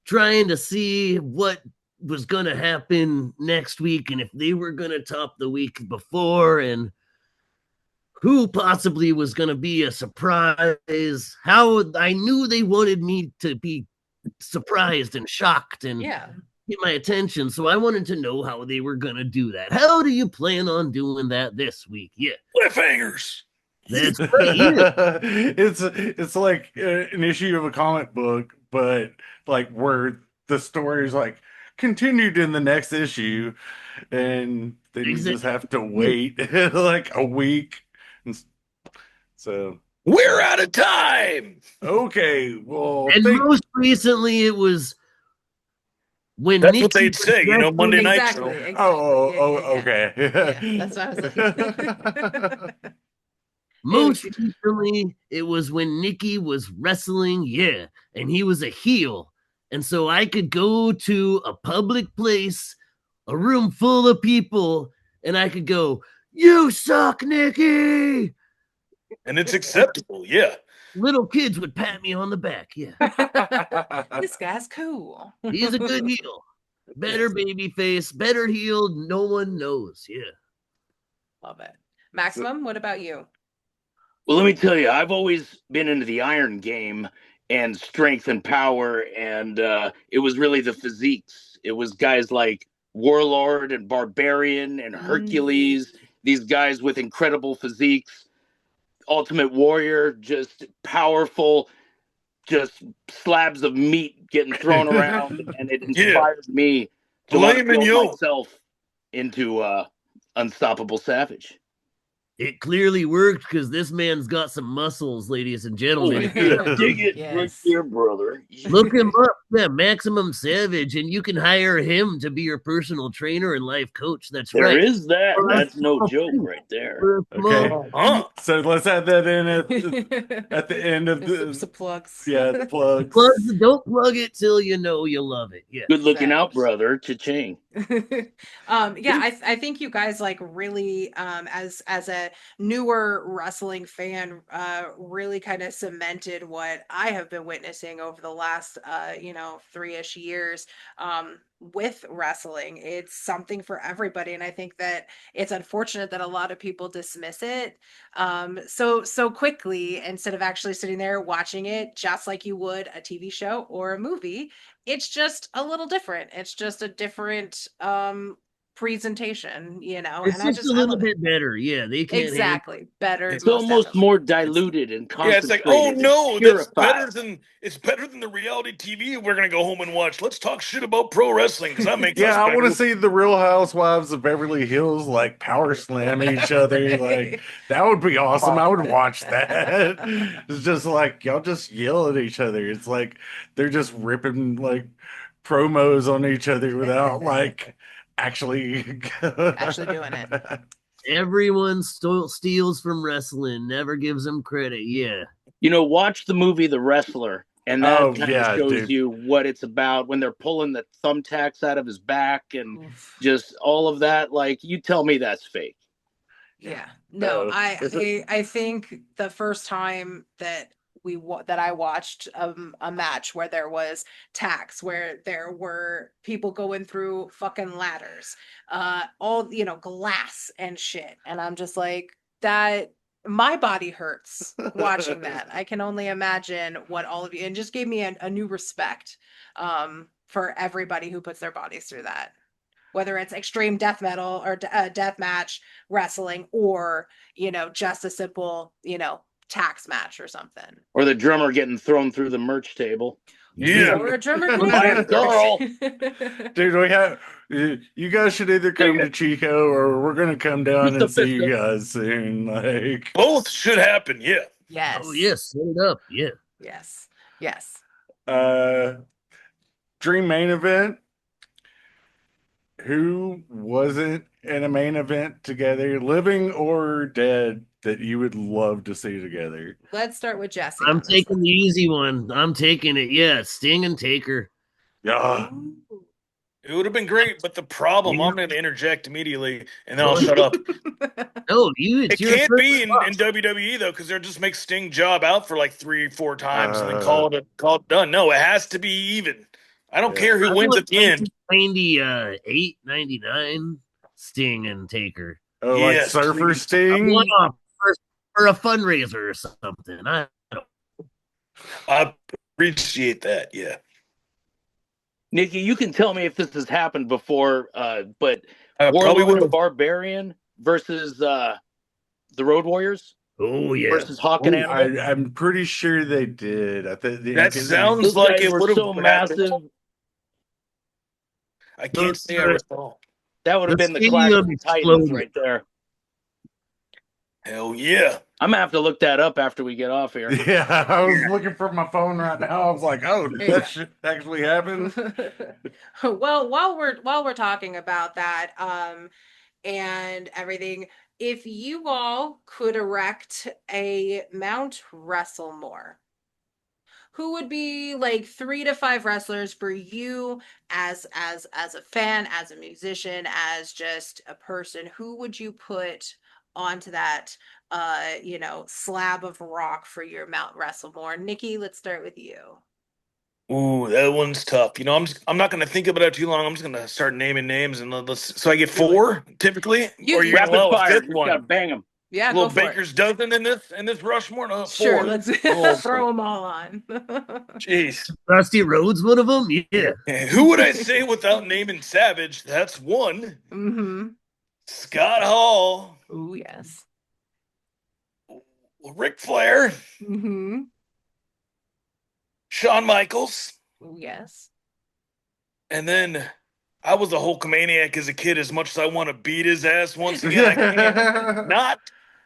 trying to see what was going to happen next week and if they were going to top the week before and who possibly was going to be a surprise. How I knew they wanted me to be surprised and shocked and get my attention. So I wanted to know how they were going to do that. How do you plan on doing that this week? Yeah. Cliffhangers. That's right. Yeah. It's like an issue of a comic book, but like where the story is like continued in the next issue, and then you just have to wait like a week. So we're out of time. Okay, well, and most recently it was when that's Nicky what they'd say, Monday night show. Exactly. Okay. Yeah, that's what I was like. Most recently, it was when Nicky was wrestling, and he was a heel. And so I could go to a public place, a room full of people, and I could go, "You suck, Nicky!" And it's acceptable, yeah. Little kids would pat me on the back, This guy's cool. He's a good heel. Better baby face, better heel, no one knows, Love it. Maximum, what about you? Well, let me tell you, I've always been into the iron game and strength and power, and it was really the physiques. It was guys like Warlord and Barbarian and Hercules, these guys with incredible physiques. Ultimate Warrior, just powerful, just slabs of meat getting thrown around, and it inspired me to want to build myself into Unstoppable Savage. It clearly worked because this man's got some muscles, ladies and gentlemen. Dig it right there, brother. Look him up, Maximum Savage, and you can hire him to be your personal trainer and life coach. That's right. There is that. That's no joke right there. Okay. So let's add that in at the end of the plugs. Yeah, the plugs. Don't plug it till you know you love it. Yeah. Good looking out, brother. Cha-ching. I think you guys really as a newer wrestling fan really kind of cemented what I have been witnessing over the last 3-ish years with wrestling. It's something for everybody, and I think that it's unfortunate that a lot of people dismiss it so quickly instead of actually sitting there watching it just like you would a TV show or a movie. It's just a little different. It's just a different presentation, you know. It's And just a little bit better. Yeah, they can't exactly better. It's most almost definitely. more diluted and Yeah, it's like, concentrated. oh no, and that's purified. it's better than the reality TV we're gonna go home and watch. Let's talk shit about pro wrestling because that makes us Yeah, I want better. to see the Real Housewives of Beverly Hills like power slam each other. Like that would be awesome. I would watch that. It's just like y'all just yell at each other. It's like they're just ripping like promos on each other without like actually Actually doing it. Everyone steals from wrestling, never gives them credit. Yeah. You know, watch the movie The Wrestler, and Oh, that kind yeah, of shows dude. you what it's about when they're pulling the thumbtacks out of his back and Oof. just all of that. Like, you tell me that's fake. Yeah. No, Uh, I think the first time that that I watched a match where there was tacks, where there were people going through fucking ladders, all, you know, glass and shit, and I'm just like, that my body hurts watching that. I can only imagine what all of you, and just gave me a new respect for everybody who puts their bodies through that, whether it's extreme death metal or death match wrestling, or, you know, just a simple, you know, tax match or something. Or the drummer getting thrown through the merch table. Yeah. Or a drummer My getting girl. Dude, we have you guys should either come to Chico or we're gonna come down and see you guys soon. Like Both should happen, yeah. Yes. Oh, yes. Set it up. Yeah. Yes. Yes. dream main event. Who wasn't in a main event together, living or dead, that you would love to see together? Let's start with Jesse. I'm taking the easy one. I'm taking it. Yeah, Sting and Taker. Yeah. It would have been great, but the problem, I'm going to interject immediately, and then I'll shut up. No, it can't be in WWE, though, because they'll just make Sting job out for like 3-4 times and then call it done. No, it has to be even. I don't care who wins at the end. 98, 99, Sting and Taker. Oh, Yes, like Surfer please. Sting? One-off for a fundraiser or something. I appreciate that, yeah. Nicky, you can tell me if this has happened before, but probably Warlord the Barbarian versus the Road Warriors. Oh, yeah. Versus Hawk and Animal. I'm pretty sure they did. I think that sounds like it would have so massive. I can't say I recall. That would have been the Clash of the Titans right there. Hell yeah. I'm gonna have to look that up after we get off here. Yeah, I was looking for my phone right now. I was like, oh, did that shit actually happen? Well, while we're talking about that, and everything, if you all could erect a Mount Wrestlemore, who would be like 3 to 5 wrestlers for you as a fan, as a musician, as just a person? Who would you put onto that you know, slab of rock for your Mount Wrestlemore? Nicky, let's start with you. Ooh, that one's tough. You know, I'm not going to think about it too long. I'm just going to start naming names, and so I get 4 typically. Or you rapid fire. You gotta bang them. Yeah, little Baker's dozen in this Rushmore. No, 4. Sure, let's throw them all on. Jeez, Dusty Rhodes, one of them. Yeah. Who would I say without naming Savage? That's one. Mm-hmm. Scott Hall. Oh yes. Ric Flair. Mm-hmm. Shawn Michaels. Oh yes. And then I was a Hulkamaniac as a kid. As much as I want to beat his ass once again, I can't.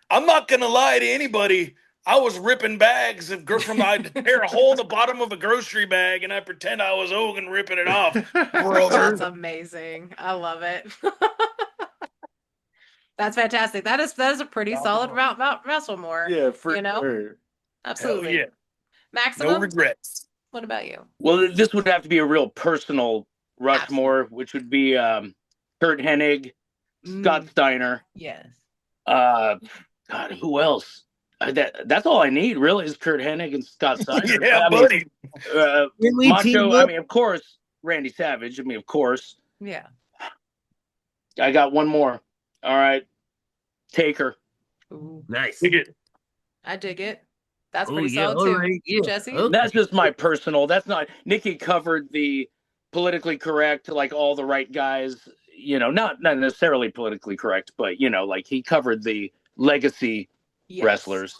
I'm not gonna lie to anybody. I was ripping bags of from I'd tear a hole in the bottom of a grocery bag, and I pretend I was Hogan ripping it off. That's amazing. I love it. That's fantastic. That is a pretty solid Mount Wrestlemore. Yeah, for you know, sure. Absolutely. Yeah. Maximum. No regrets. What about you? Well, this would have to be a real personal Rushmore, which would be Kurt Hennig, Scott Steiner. Yes. God, who else? That's all I need, really, is Kurt Hennig and Scott Steiner. Yeah, buddy. Macho. I mean, of course, Randy Savage. I mean, of course. Yeah. I got one more. All right, Taker. Ooh. Nice. I dig it. That's pretty solid too. Right, yeah. Jesse? Okay. That's just my personal. That's not. Nicky covered the politically correct, like all the right guys not necessarily politically correct, but like he covered the legacy wrestlers.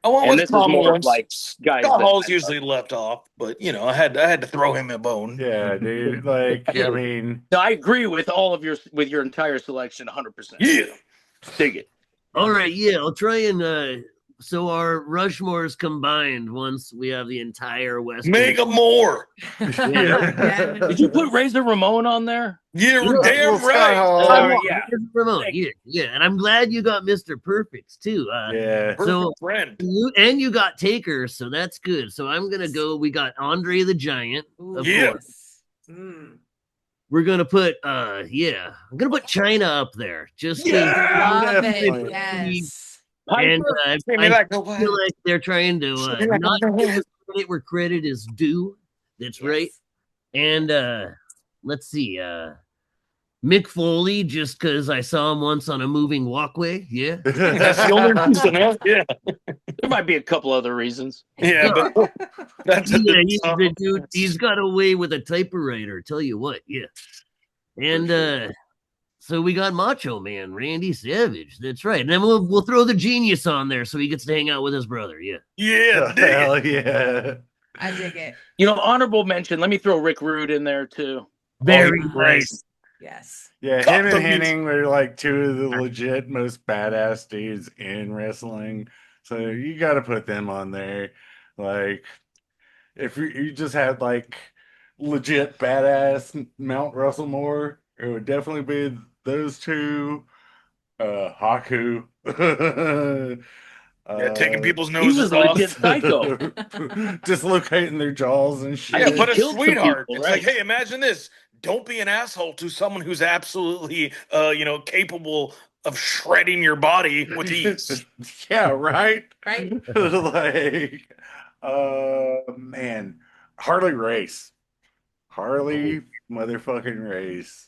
I went And with this is Tom more once. like guys Scott that Hall's usually left off, but I had to throw him a bone. Yeah, dude. Like, I mean, No, I agree with all of your entire selection 100%. Yeah. Dig it. All right, yeah, I'll try and so our Rushmores combined once we have the entire West. Mega more. Yeah. Did you put Razor Ramon on there? Yeah, Yeah, damn right. Yeah. Ramon, yeah, and I'm glad you got Mr. Perfect too. Yeah. So friend. You got Taker, so that's good. So I'm gonna go. We got Andre the Giant, of course. We're gonna put I'm gonna put China up there. Just love it. Yes. And I feel like they're trying to not give credit where credit is due. That's right. And let's see, Mick Foley, just because I saw him once on a moving walkway. Yeah, that's the only reason. Yeah, there might be a couple other reasons. Yeah, but that's he's the dude. He's got away with a typewriter. Tell you what, yeah. And so we got Macho Man, Randy Savage. That's right. And then we'll throw the Genius on there so he gets to hang out with his brother. Yeah. Yeah. Hell yeah. I dig it. Honorable mention. Let me throw Rick Rude in there too. Very nice. Yes. Yeah, him and Henning were like two of the legit most badass dudes in wrestling. So you got to put them on there. Like, if you just had like legit badass Mount Russellmore, it would definitely be those two. Haku. Taking people's He was noses a off. legit psycho. Dislocating their jaws and shit. Yeah, but a killed some sweetheart. people, It's right? like, hey, imagine this. Don't be an asshole to someone who's absolutely, capable of shredding your body with ease. Yeah, right? Right. Like, man. Harley Race. Harley motherfucking Race.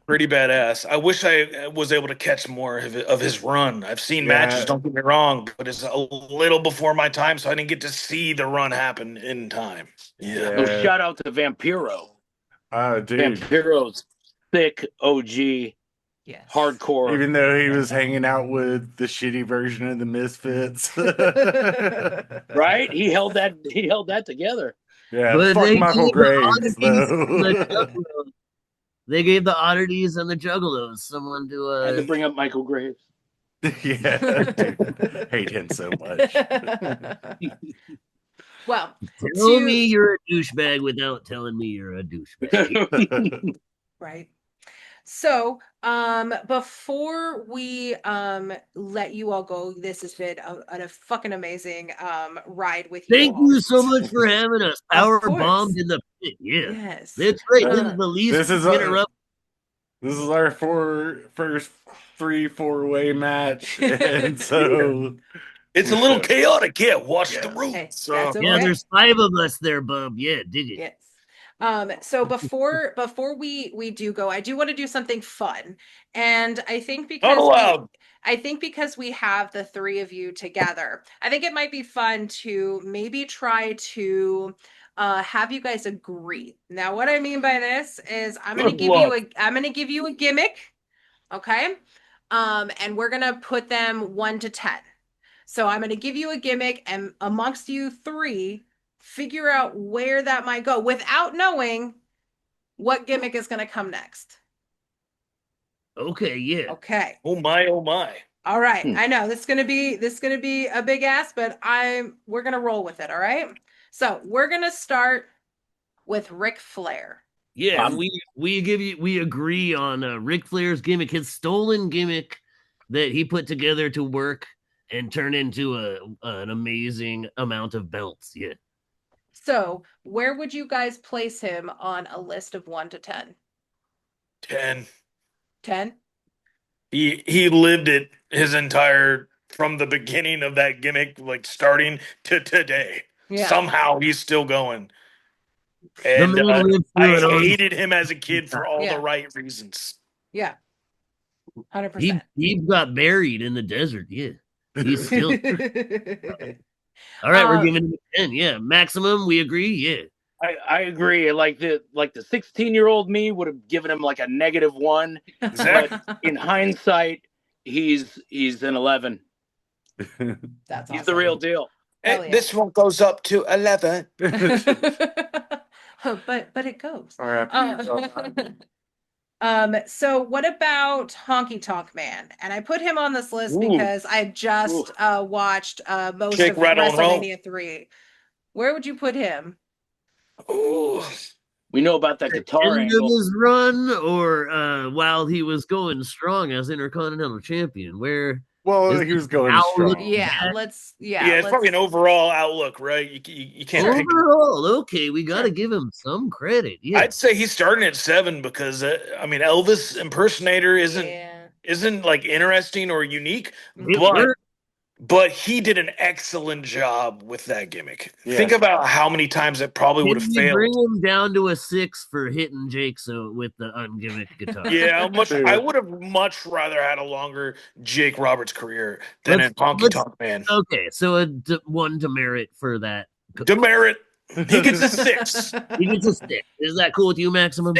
Pretty badass. I wish I was able to catch more of his run. I've seen matches, don't get me wrong, but it's a little before my time, so I didn't get to see the run happen in time. Yeah. So shout out to Vampiro. Dude. Vampiro's thick OG. Yes. Hardcore. Even though he was hanging out with the shitty version of the Misfits. Right? He held that together. Yeah, But fuck they Michael gave Graves, the though. They gave the oddities and the juggalos someone to I had to bring up Michael Graves. Yeah, dude, hate him so much. Well, tell me you're a douchebag without telling me you're a douchebag. Right. So, before we let you all go, this has been a fucking amazing ride with you. Thank you so much for having us. Power bombed in the pit. Yeah. Yes. That's right. This is the least interrupt. This is our first 3-4-way match. And so it's a little chaotic. Yeah, watch the rules. Hey, okay. Yeah, there's 5 of us there, bub. Yeah, dig it. Yes. So before we do go, I do want to do something fun. And I think because we have the 3 of you together, I think it might be fun to maybe try to have you guys agree. Now, what I mean by this is I'm gonna give you a gimmick. Okay. And we're gonna put them 1 to 10. So I'm gonna give you a gimmick, and amongst you 3, figure out where that might go without knowing what gimmick is going to come next. Okay, yeah. Okay. Oh my. All right. I know this is going to be a big ass, but we're going to roll with it, all right? So, we're going to start with Ric Flair. Yeah, we agree on Ric Flair's gimmick, his stolen gimmick that he put together to work and turn into an amazing amount of belts. Yeah. So, where would you guys place him on a list of 1 to 10? 10. 10? He lived it his entire, from the beginning of that gimmick, like starting to today. Yeah. Somehow he's still going. And I hated him as a kid for all the right reasons. Yeah. 100%. He got buried in the desert. Yeah. He's still. All right, we're giving him a 10. Yeah, maximum. We agree. Yeah. I agree. Like the 16-year-old me would have given him like a -1. Exactly. But in hindsight, he's an 11. That's He's awesome. the real deal. Hell yeah. This one goes up to 11. but it goes. R.I.P. So what about Honky Tonk Man? And I put him on this list Ooh. because I just watched most Jake of Rattle and Roll. WrestleMania 3. Where would you put him? Ooh. We know about that guitar End of angle. his run, or while he was going strong as Intercontinental Champion, where Well, is he was the going outlook strong. Yeah, Yeah, it's probably an overall outlook, right? You can't pick. overall, okay, we got to give him some credit. Yeah, I'd say he's starting at 7 because I mean Elvis impersonator isn't like interesting or unique, it worked. but he did an excellent job with that gimmick. Yeah. Think about how many times it probably would have Can we failed. bring him down to a 6 for hitting Jake with the ungimmick guitar? Yeah, I would have much rather had a longer Jake Roberts career than a Honky Tonk Man. Okay, so one demerit for that. Demerit. He gets a 6. He gets a 6. Is that cool with you, Maximum?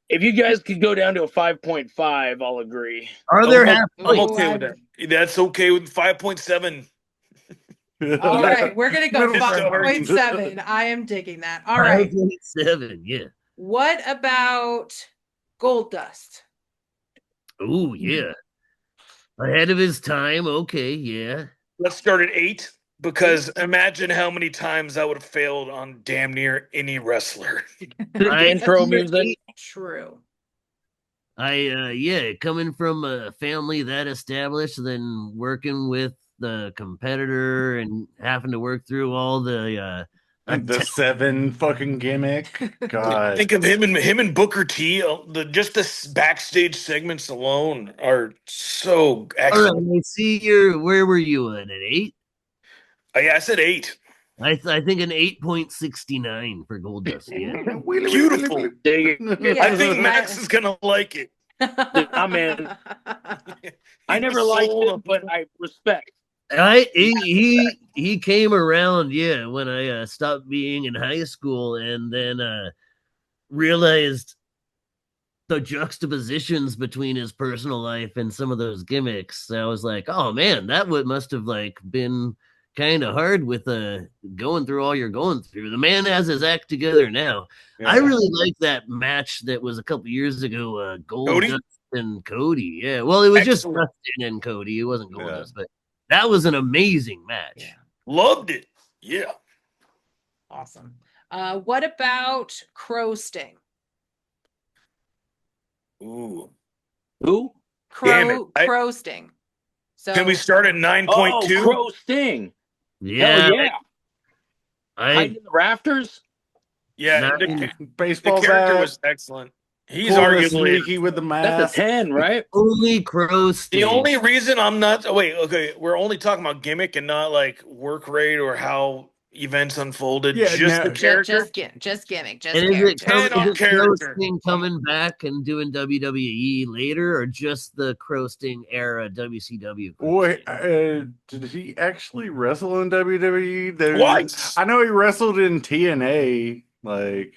If you guys could go down to a 5.5, I'll agree. Are there half I'm okay with that. That's okay with 5.7. All right, we're gonna go Middle 5.7. I am digging that. All right. 5.7, yeah. What about Gold Dust? Oh, yeah. Ahead of his time. Okay, yeah. Let's start at 8 because imagine how many times I would have failed on damn near any wrestler. Intro music. True. Coming from a family that established, then working with the competitor and having to work through all the 7 fucking gimmick. God, Think of him and Booker T. Just the backstage segments alone are so excellent. All right, I see where were you at 8? Yeah, I said 8. I think an 8.69 for Gold Dust. Yeah. Beautiful. I think Max Yeah. is gonna like it. I'm in. I never liked it, but I respect. He came around, yeah, when I stopped being in high school, and then realized the juxtapositions between his personal life and some of those gimmicks. I was like, oh man, that must have like been kind of hard with going through all you're going through. The man has his act together now. Yeah. I really like that match that was a couple years ago, Goldust and Cody. Yeah, well, it was just Dustin and Cody. It wasn't Goldust, but that was an amazing match. Yeah. Loved it. Yeah. Awesome. What about Crow Sting? Ooh. Who? Crow Sting. So Can we start at 9.2? Oh, Crow Sting. Yeah. Hell yeah. I Hiding in the rafters? Yeah, the baseball character bat. was excellent. He's Pulled a arguably sneaky with the That's mask. a 10, right? only Crow Sting. the only reason I'm not. Oh, wait, okay, we're only talking about gimmick and not like work rate or how events unfolded. Yeah, just no. the character. just gimmick, just And is it, character. Crow Sting coming back and doing WWE later, or just the Crow Sting era WCW? Wait, did he actually wrestle in WWE? What? I know he wrestled in TNA. Like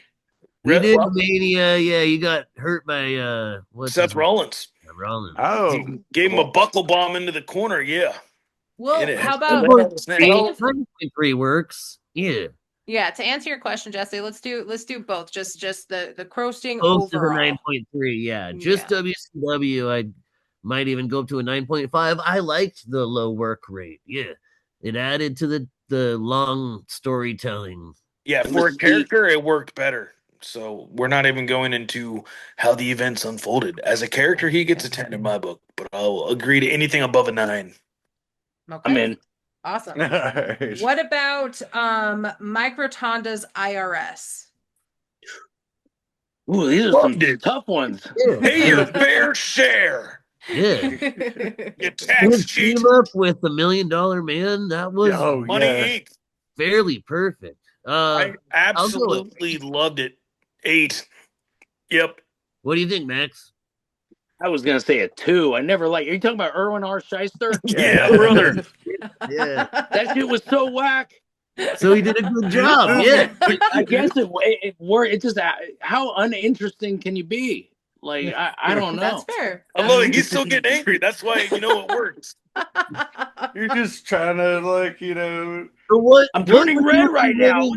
He did Mania. Yeah, he got hurt by Seth Rollins. Rollins. Oh, He gave him a buckle bomb into the corner. Yeah. Well, It how is. about Well, 3 works. Yeah. Yeah, to answer your question, Jesse, let's do both. Just the Crow Sting Close to the overall. 9.3. Yeah. Just WCW, I might even go up to a 9.5. I liked the low work rate. Yeah. It added to the long storytelling. Yeah, for a character, it worked better. So we're not even going into how the events unfolded. As a character, he gets a 10 in my book, but I'll agree to anything above a 9. Okay. I'm in. Awesome. Right. What about Mike Rotonda's IRS? Ooh, these are some tough ones. Hey, a fair share. Yeah. You tax cheat. Team up with the $1 Million Man. That was Money Inc. fairly perfect. I absolutely loved it. 8. Yep. What do you think, Max? I was gonna say a 2. I never liked. Are you talking about Erwin R. Shyster? Yeah, brother. Yeah. That shit was so whack. So he did a good job. Yeah. I guess it worked. It's just how uninteresting can you be? Like I don't know. That's fair. I love it. He's still getting angry. That's why it works. You're just trying to like, you know. So what? I'm turning red right now.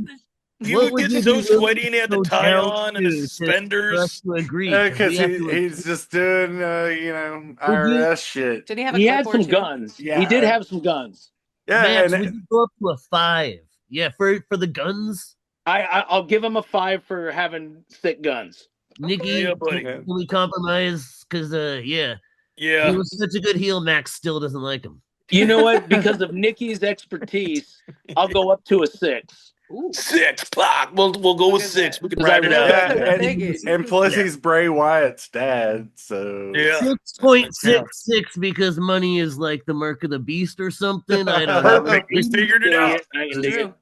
He would get so sweaty and he had the tie on and the suspenders. To agree, Because he's just doing, you know, IRS shit. Did he have? He had some guns. Yeah, he did have some guns. Yeah, Max, would you go up to a 5? Yeah, for the guns. I'll give him a 5 for having thick guns. Nicky, can we compromise? Because yeah, he was such a good heel. Max still doesn't like him. You know what? Because of Nicky's expertise, I'll go up to a 6. Ooh. 6, Pac. We'll go with 6. We can ride it out. And plus, he's Bray Wyatt's dad, so 6.66 because money is like the mark of the beast or something. I don't know. We figured it out. I can dig it.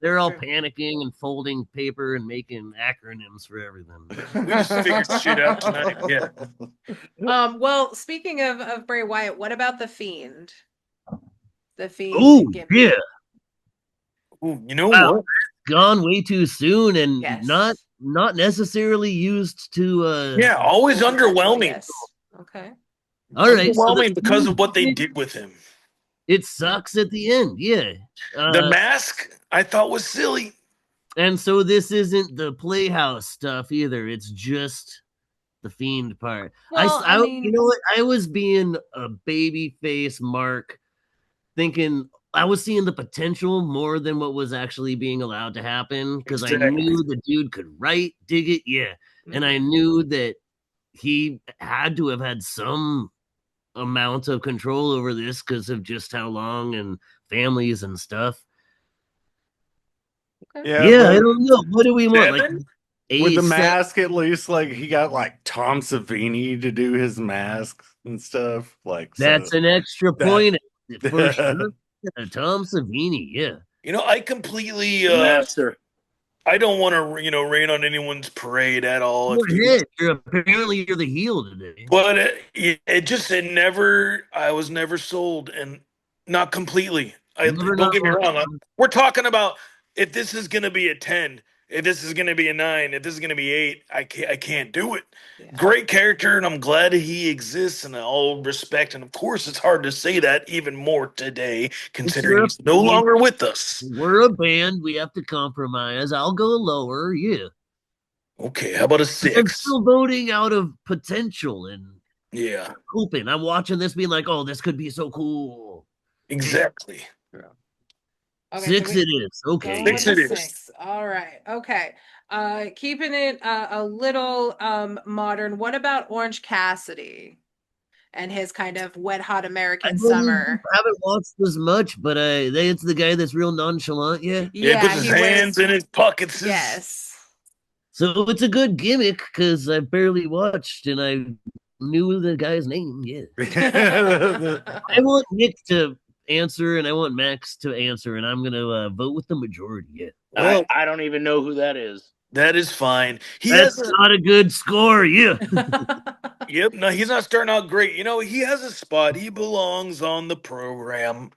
They're all panicking and folding paper and making acronyms for everything. We just figured shit out tonight. Yeah. Well, speaking of Bray Wyatt, what about the Fiend? The Fiend. Oh yeah. Ooh, you know what? Gone way too soon and not necessarily used to. Always underwhelming. Yes. Okay. All right. Underwhelming because of what they did with him. It sucks at the end. Yeah. The mask I thought was silly. And so this isn't the Playhouse stuff either. It's just the Fiend part. Well, I mean, you know what? I was being a baby face Mark, thinking I was seeing the potential more than what was actually being allowed to happen because I knew the dude could write, dig it, and I knew that he had to have had some amount of control over this because of just how long and families and stuff. Okay. Yeah, I don't know. What do we want? Like with the mask, at least, like he got like Tom Savini to do his mask and stuff. Like that's an extra point for sure. Tom Savini, You know, I completely master. I don't want to, rain on anyone's parade at all. Apparently you're the heel today. But I was never sold, and not completely. Don't get me wrong. We're talking about if this is going to be a 10, if this is going to be a 9, if this is going to be 8, I can't do it. Yeah. Great character, and I'm glad he exists in all respect. And of course, it's hard to say that even more today, considering he's no longer with us. We're a band. We have to compromise. I'll go lower. Yeah. Okay, how about a 6? I'm still voting out of potential and hoping. I'm watching this being like, oh, this could be so cool. Exactly. Okay, 6 it is. Okay. 6 it is. 6. All right. Okay. Keeping it a little modern. What about Orange Cassidy and his kind of wet hot American summer? I haven't watched as much, but it's the guy that's real nonchalant. Yeah. Yeah, he puts his hands in his pockets. Yes. So it's a good gimmick because I barely watched and I knew the guy's name. Yeah. I want Nick to answer and I want Max to answer, and I'm gonna vote with the majority. Yeah. Well, I don't even know who that is. That is fine. That's not a good score. Yeah. Yep. No, he's not starting out great. He has a spot. He belongs on the program,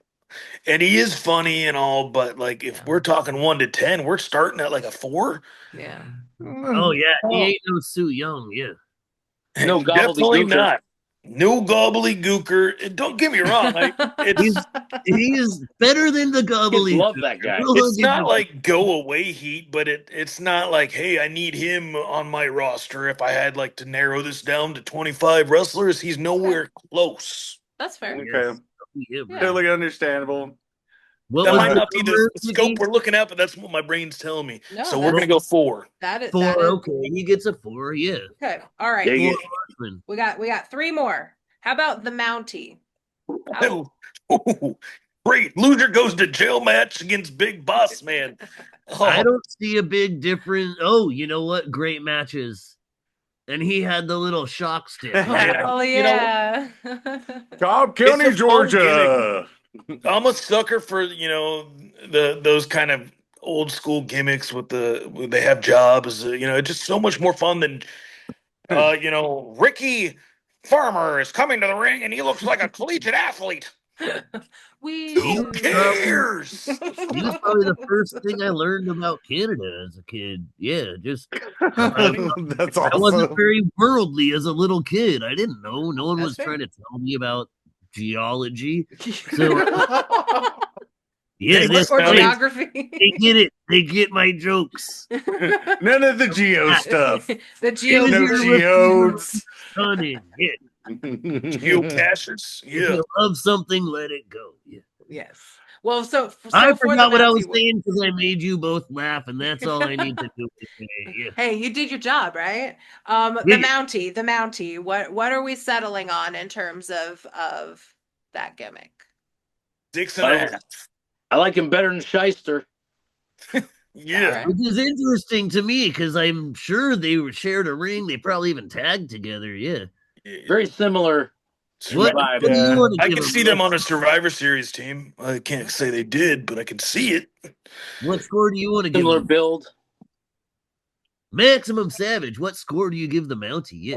and he is funny and all. But like, if we're talking 1 to 10, we're starting at like a 4. Yeah. Oh yeah. He ain't no Sue Young. Yeah. No, definitely not. No gobbledygooker. Don't get me wrong. He's better than the gobbledygooker. Love that guy. It's not like go away heat, but it's not like, hey, I need him on my roster. If I had like to narrow this down to 25 wrestlers, he's nowhere close. That's fair. Okay. Totally understandable. That might not be the scope we're looking at, but that's what my brain's telling me. No, so we're gonna go 4. That is 4. Okay, he gets a 4. Yeah. Okay. All right. We got 3 more. How about the Mountie? Great. Loser goes to jail match against Big Boss Man. I don't see a big difference. Oh, you know what? Great matches. And he had the little shock stick. Oh yeah. Cobb County, Georgia. I'm a sucker for those kind of old school gimmicks with they have jobs. It's just so much more fun than Ricky Farmer is coming to the ring and he looks like a collegiate athlete. Who cares? He was probably the first thing I learned about Canada as a kid. Yeah, just That's I wasn't awesome. very worldly as a little kid. I didn't know. No one That's was fair. trying to tell me about geology. So yeah, or geography. They get it. They get my jokes. None of the geo stuff. The geo. No geodes. Stunning. Yeah. Geocaches. If Yeah. you love something, let it go. Yeah. Yes. Well, so I for forgot the what I was Mountie, saying because I made you both laugh, and that's all I need to do today. Yeah. Hey, you did your job, right? Yeah. The Mountie. What are we settling on in terms of that gimmick? 6.5. I like him better than Shyster. Yeah. Right. Which is interesting to me because I'm sure they shared a ring. They probably even tagged together. Yeah. Very similar. What vibe. do you want to I give can him? see them on a Survivor Series team. I can't say they did, but I can see it. What score do you want to give Similar him? build. Maximum Savage. What score do you give the Mountie? Yeah.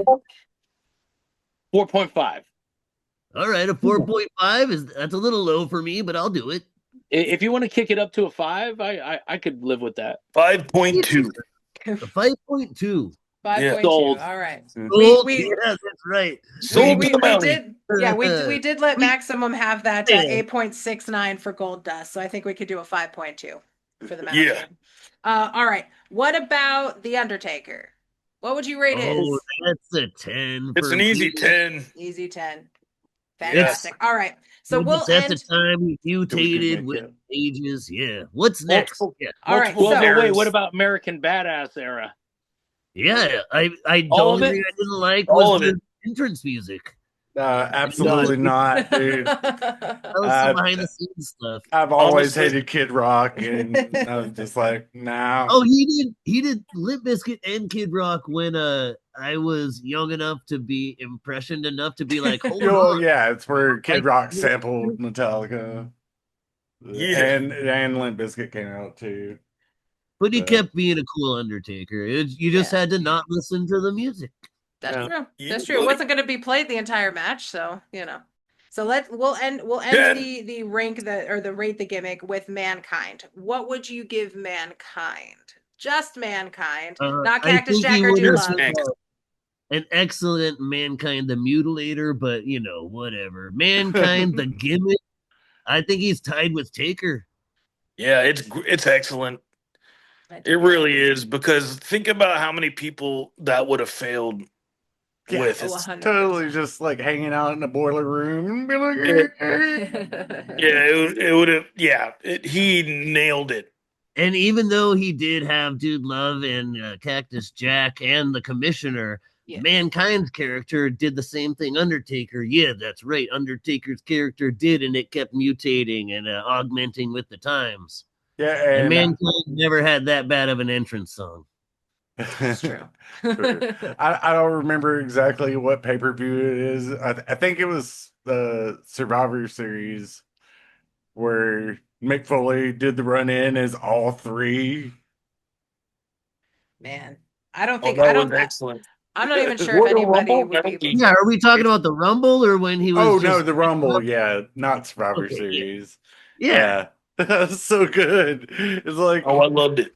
4.5. All right, a 4.5 that's a little low for me, but I'll do it. If you want to kick it up to a 5, I could live with that. 5.2. A 5.2. 5.2. Sold. All right. Sold? Yeah, that's right. Sold to the we Mountie. did. Yeah, we did let Maximum have that 8.69 for Gold Dust, so I think we could do a 5.2 for the Mountie. Yeah. All right. What about the Undertaker? What would you rate his? That's a 10. It's an easy 10. Easy 10. Fantastic. All right. So At the time he mutated with ages. Yeah. What's next? Yeah. All right. Well, wait, what about American Badass era? Yeah, I All of don't it? think I didn't like All was of the entrance music. Absolutely not, dude. That was some behind the scenes stuff. I've always hated Kid Rock, and I was just like, nah. Oh, he did Limp Bizkit and Kid Rock when I was young enough to be impressioned enough to be like, hold on. Yeah, it's where Kid Rock sampled Metallica. Yeah. And Limp Bizkit came out too. But he kept being a cool Undertaker. You just had to not listen to the music. That's true. That's true. It wasn't going to be played the entire match, so So we'll end the rank the rate the gimmick with Mankind. What would you give Mankind? Just Mankind, not Cactus Jack or Dude Love. An excellent Mankind the Mutilator, but whatever. Mankind the gimmick. I think he's tied with Taker. Yeah, it's excellent. It really is, because think about how many people that would have failed with. It's totally just like hanging out in a boiler room and be like, it would have. Yeah, he nailed it. And even though he did have Dude Love and Cactus Jack and the Commissioner, Mankind's character did the same thing Undertaker. Yeah, that's right. Undertaker's character did, and it kept mutating and augmenting with the times. Yeah, and Mankind never had that bad of an entrance song. That's true. I don't remember exactly what pay-per-view it is. I think it was the Survivor Series where Mick Foley did the run-in as all three. Man, I don't think excellent. I'm not even sure if anybody would be. Yeah, are we talking about the Rumble or when he was? Oh no, the Rumble. Yeah, not Survivor Series. Yeah. That's so good. It's like, I loved it.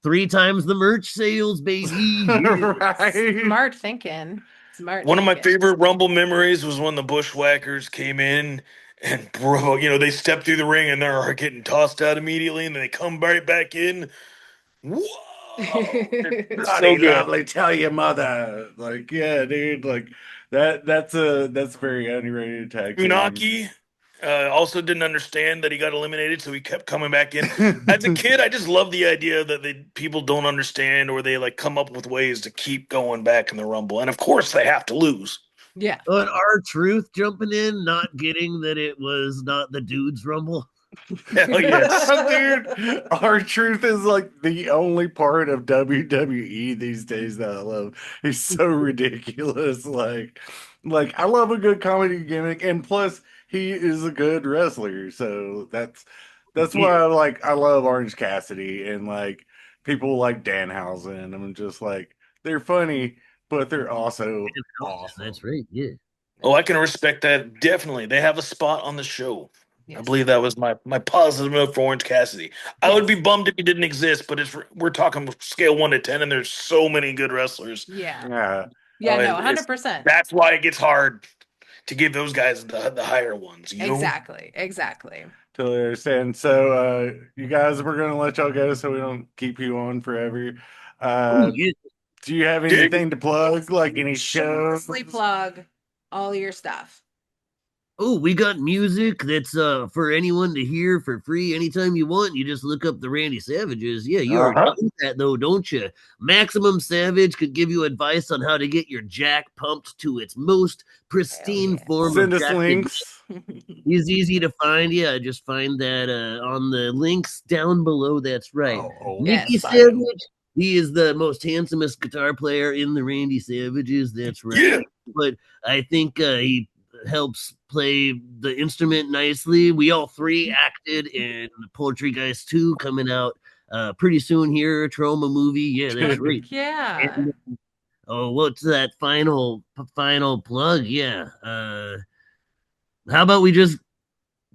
3 times the merch sales, baby. Right. Smart thinking. One of my favorite Rumble memories was when the Bushwhackers came in and they stepped through the ring and they're getting tossed out immediately, and then they come right back in. Whoa! Bloody lovely, tell your mother. Like, yeah, dude, like that's very underrated tag team. Funaki also didn't understand that he got eliminated, so he kept coming back in. As a kid, I just love the idea that people don't understand, or they like come up with ways to keep going back in the Rumble, and of course they have to lose. Yeah. But R-Truth jumping in, not getting that it was not the dude's Rumble. Hell yes. Dude, R-Truth is like the only part of WWE these days that I love. He's so ridiculous. Like I love a good comedy gimmick, and plus he is a good wrestler. So that's why I love Orange Cassidy and like people like Danhausen. I'm just like, they're funny, but they're also awesome. That's right. Yeah. Oh, I can respect that. Definitely. They have a spot on the show. Yes. I believe that was my positive note for Orange Cassidy. I would be bummed if he didn't exist, but we're talking scale 1 to 10, and there's so many good wrestlers. Yeah. Yeah, no, 100%. That's why it gets hard to give those guys the higher ones. You know? Exactly. Totally understand. So, you guys, we're gonna let y'all go so we don't keep you on forever. Do you have anything to plug, like any shows? Plug all your stuff. Oh, we got music that's for anyone to hear for free anytime you want. You just look up the Randy Savages. Yeah, you already know that though, don't you? Maximum Savage could give you advice on how to get your jack pumped to its most pristine form. Send us links. He's easy to find. Yeah, just find that on the links down below. That's right. Nicky Savage. He is the most handsomest guitar player in the Randy Savages. That's right. Yeah. But I think he helps play the instrument nicely. We all three acted in Poultry Guys 2 coming out pretty soon here, a Trauma movie. Yeah, that's right. Yeah. And, what's that final plug? Yeah. How about we just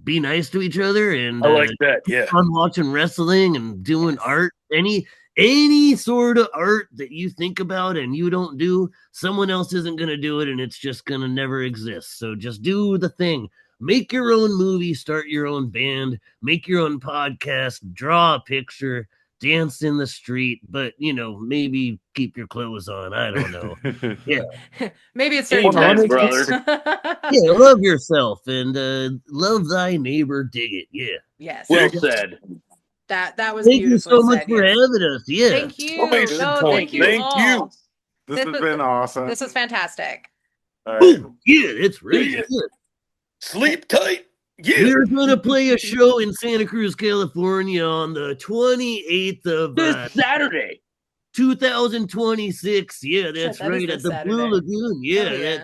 be nice to each other and I like that. Yeah. fun watching wrestling and doing art. Any sort of art that you think about and you don't do, someone else isn't going to do it, and it's just going to never exist. So just do the thing. Make your own movie, start your own band, make your own podcast, draw a picture, dance in the street, but maybe keep your clothes on. I don't know. Yeah. Maybe it's certain times, brother. Yeah, love yourself and love thy neighbor, dig it. Yeah. Yes. Well said. That was Thank beautiful. You so much for having us. Yeah. Thank you. Thank you all. This has been awesome. This was fantastic. All right. Yeah, it's really good. Sleep tight. Yeah. We're gonna play a show in Santa Cruz, California on the 28th of this Saturday, 2026. Yeah, that's right, at the Saturday. Blue Lagoon. Yeah.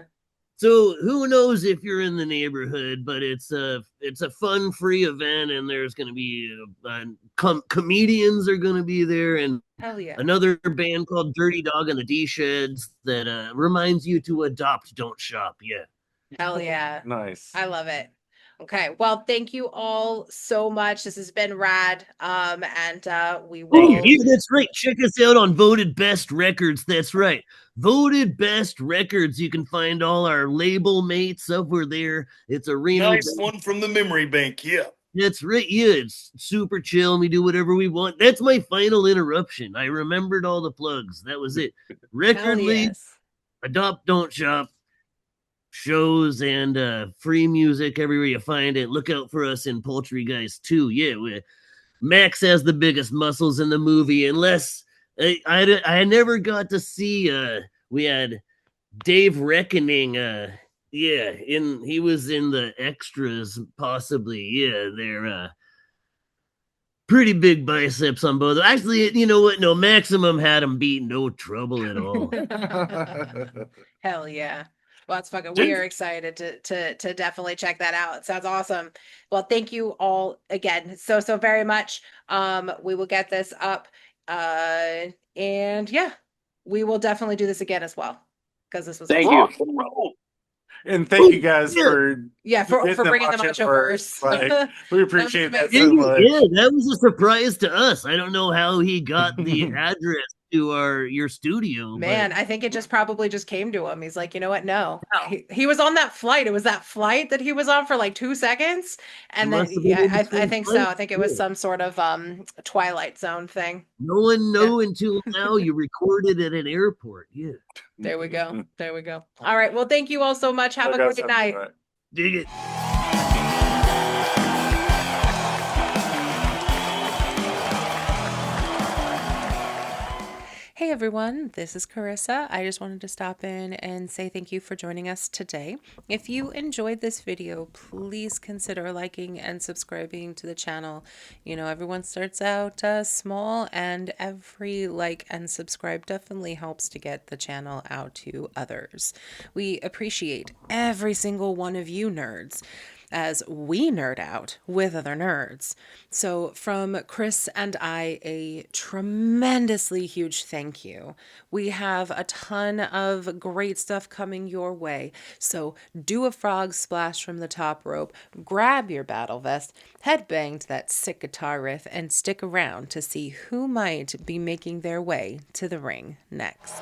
So who knows if you're in the neighborhood, but it's a fun, free event, and there's going to be comedians are going to be there, and another band called Dirty Dog and the D Sheds that reminds you to adopt, don't shop. Yeah. Hell yeah. Nice. I love it. Okay. Well, thank you all so much. This has been rad. And we will. Oh, yeah, that's right. Check us out on Voted Best Records. That's right. Voted Best Records. You can find all our label mates over there. It's a nice one from the memory bank. Yeah. That's right. Yeah, it's super chill, and we do whatever we want. That's my final interruption. I remembered all the plugs. That was it. Record label, adopt, don't shop. Shows and free music everywhere you find it. Look out for us in Poultry Guys 2. Yeah, Max has the biggest muscles in the movie. Unless I never got to see. We had Dave Reckoning. He was in the extras possibly. Yeah, they're pretty big biceps on both. Actually, you know what? No, Maximum had him beat, no trouble at all. Hell yeah. Well, it's fucking. We are excited to definitely check that out. It sounds awesome. Well, thank you all again so very much. We will get this up, and yeah, we will definitely do this again as well because this was thank awesome. you. And thank you guys for bringing the Machoverse. Like, we appreciate that so much. Yeah, that was a surprise to us. I don't know how he got the address to your studio. Man, I think it just probably came to him. He's like, you know what? No. He was on that flight. It was that flight that he was on for like 2 seconds. And then I think so. I think it was some sort of Twilight Zone thing. No one knew until now. You recorded at an airport. Yeah. There we go. All right. Well, thank you all so much. Have a great night. Dig it. Hey everyone, this is Carissa. I just wanted to stop in and say thank you for joining us today. If you enjoyed this video, please consider liking and subscribing to the channel. You know, everyone starts out small, and every like and subscribe definitely helps to get the channel out to others. We appreciate every single one of you nerds. as we nerd out with other nerds. So from Chris and I, a tremendously huge thank you. We have a ton of great stuff coming your way. So do a frog splash from the top rope, grab your battle vest, headbang to that sick guitar riff, and stick around to see who might be making their way to the ring next.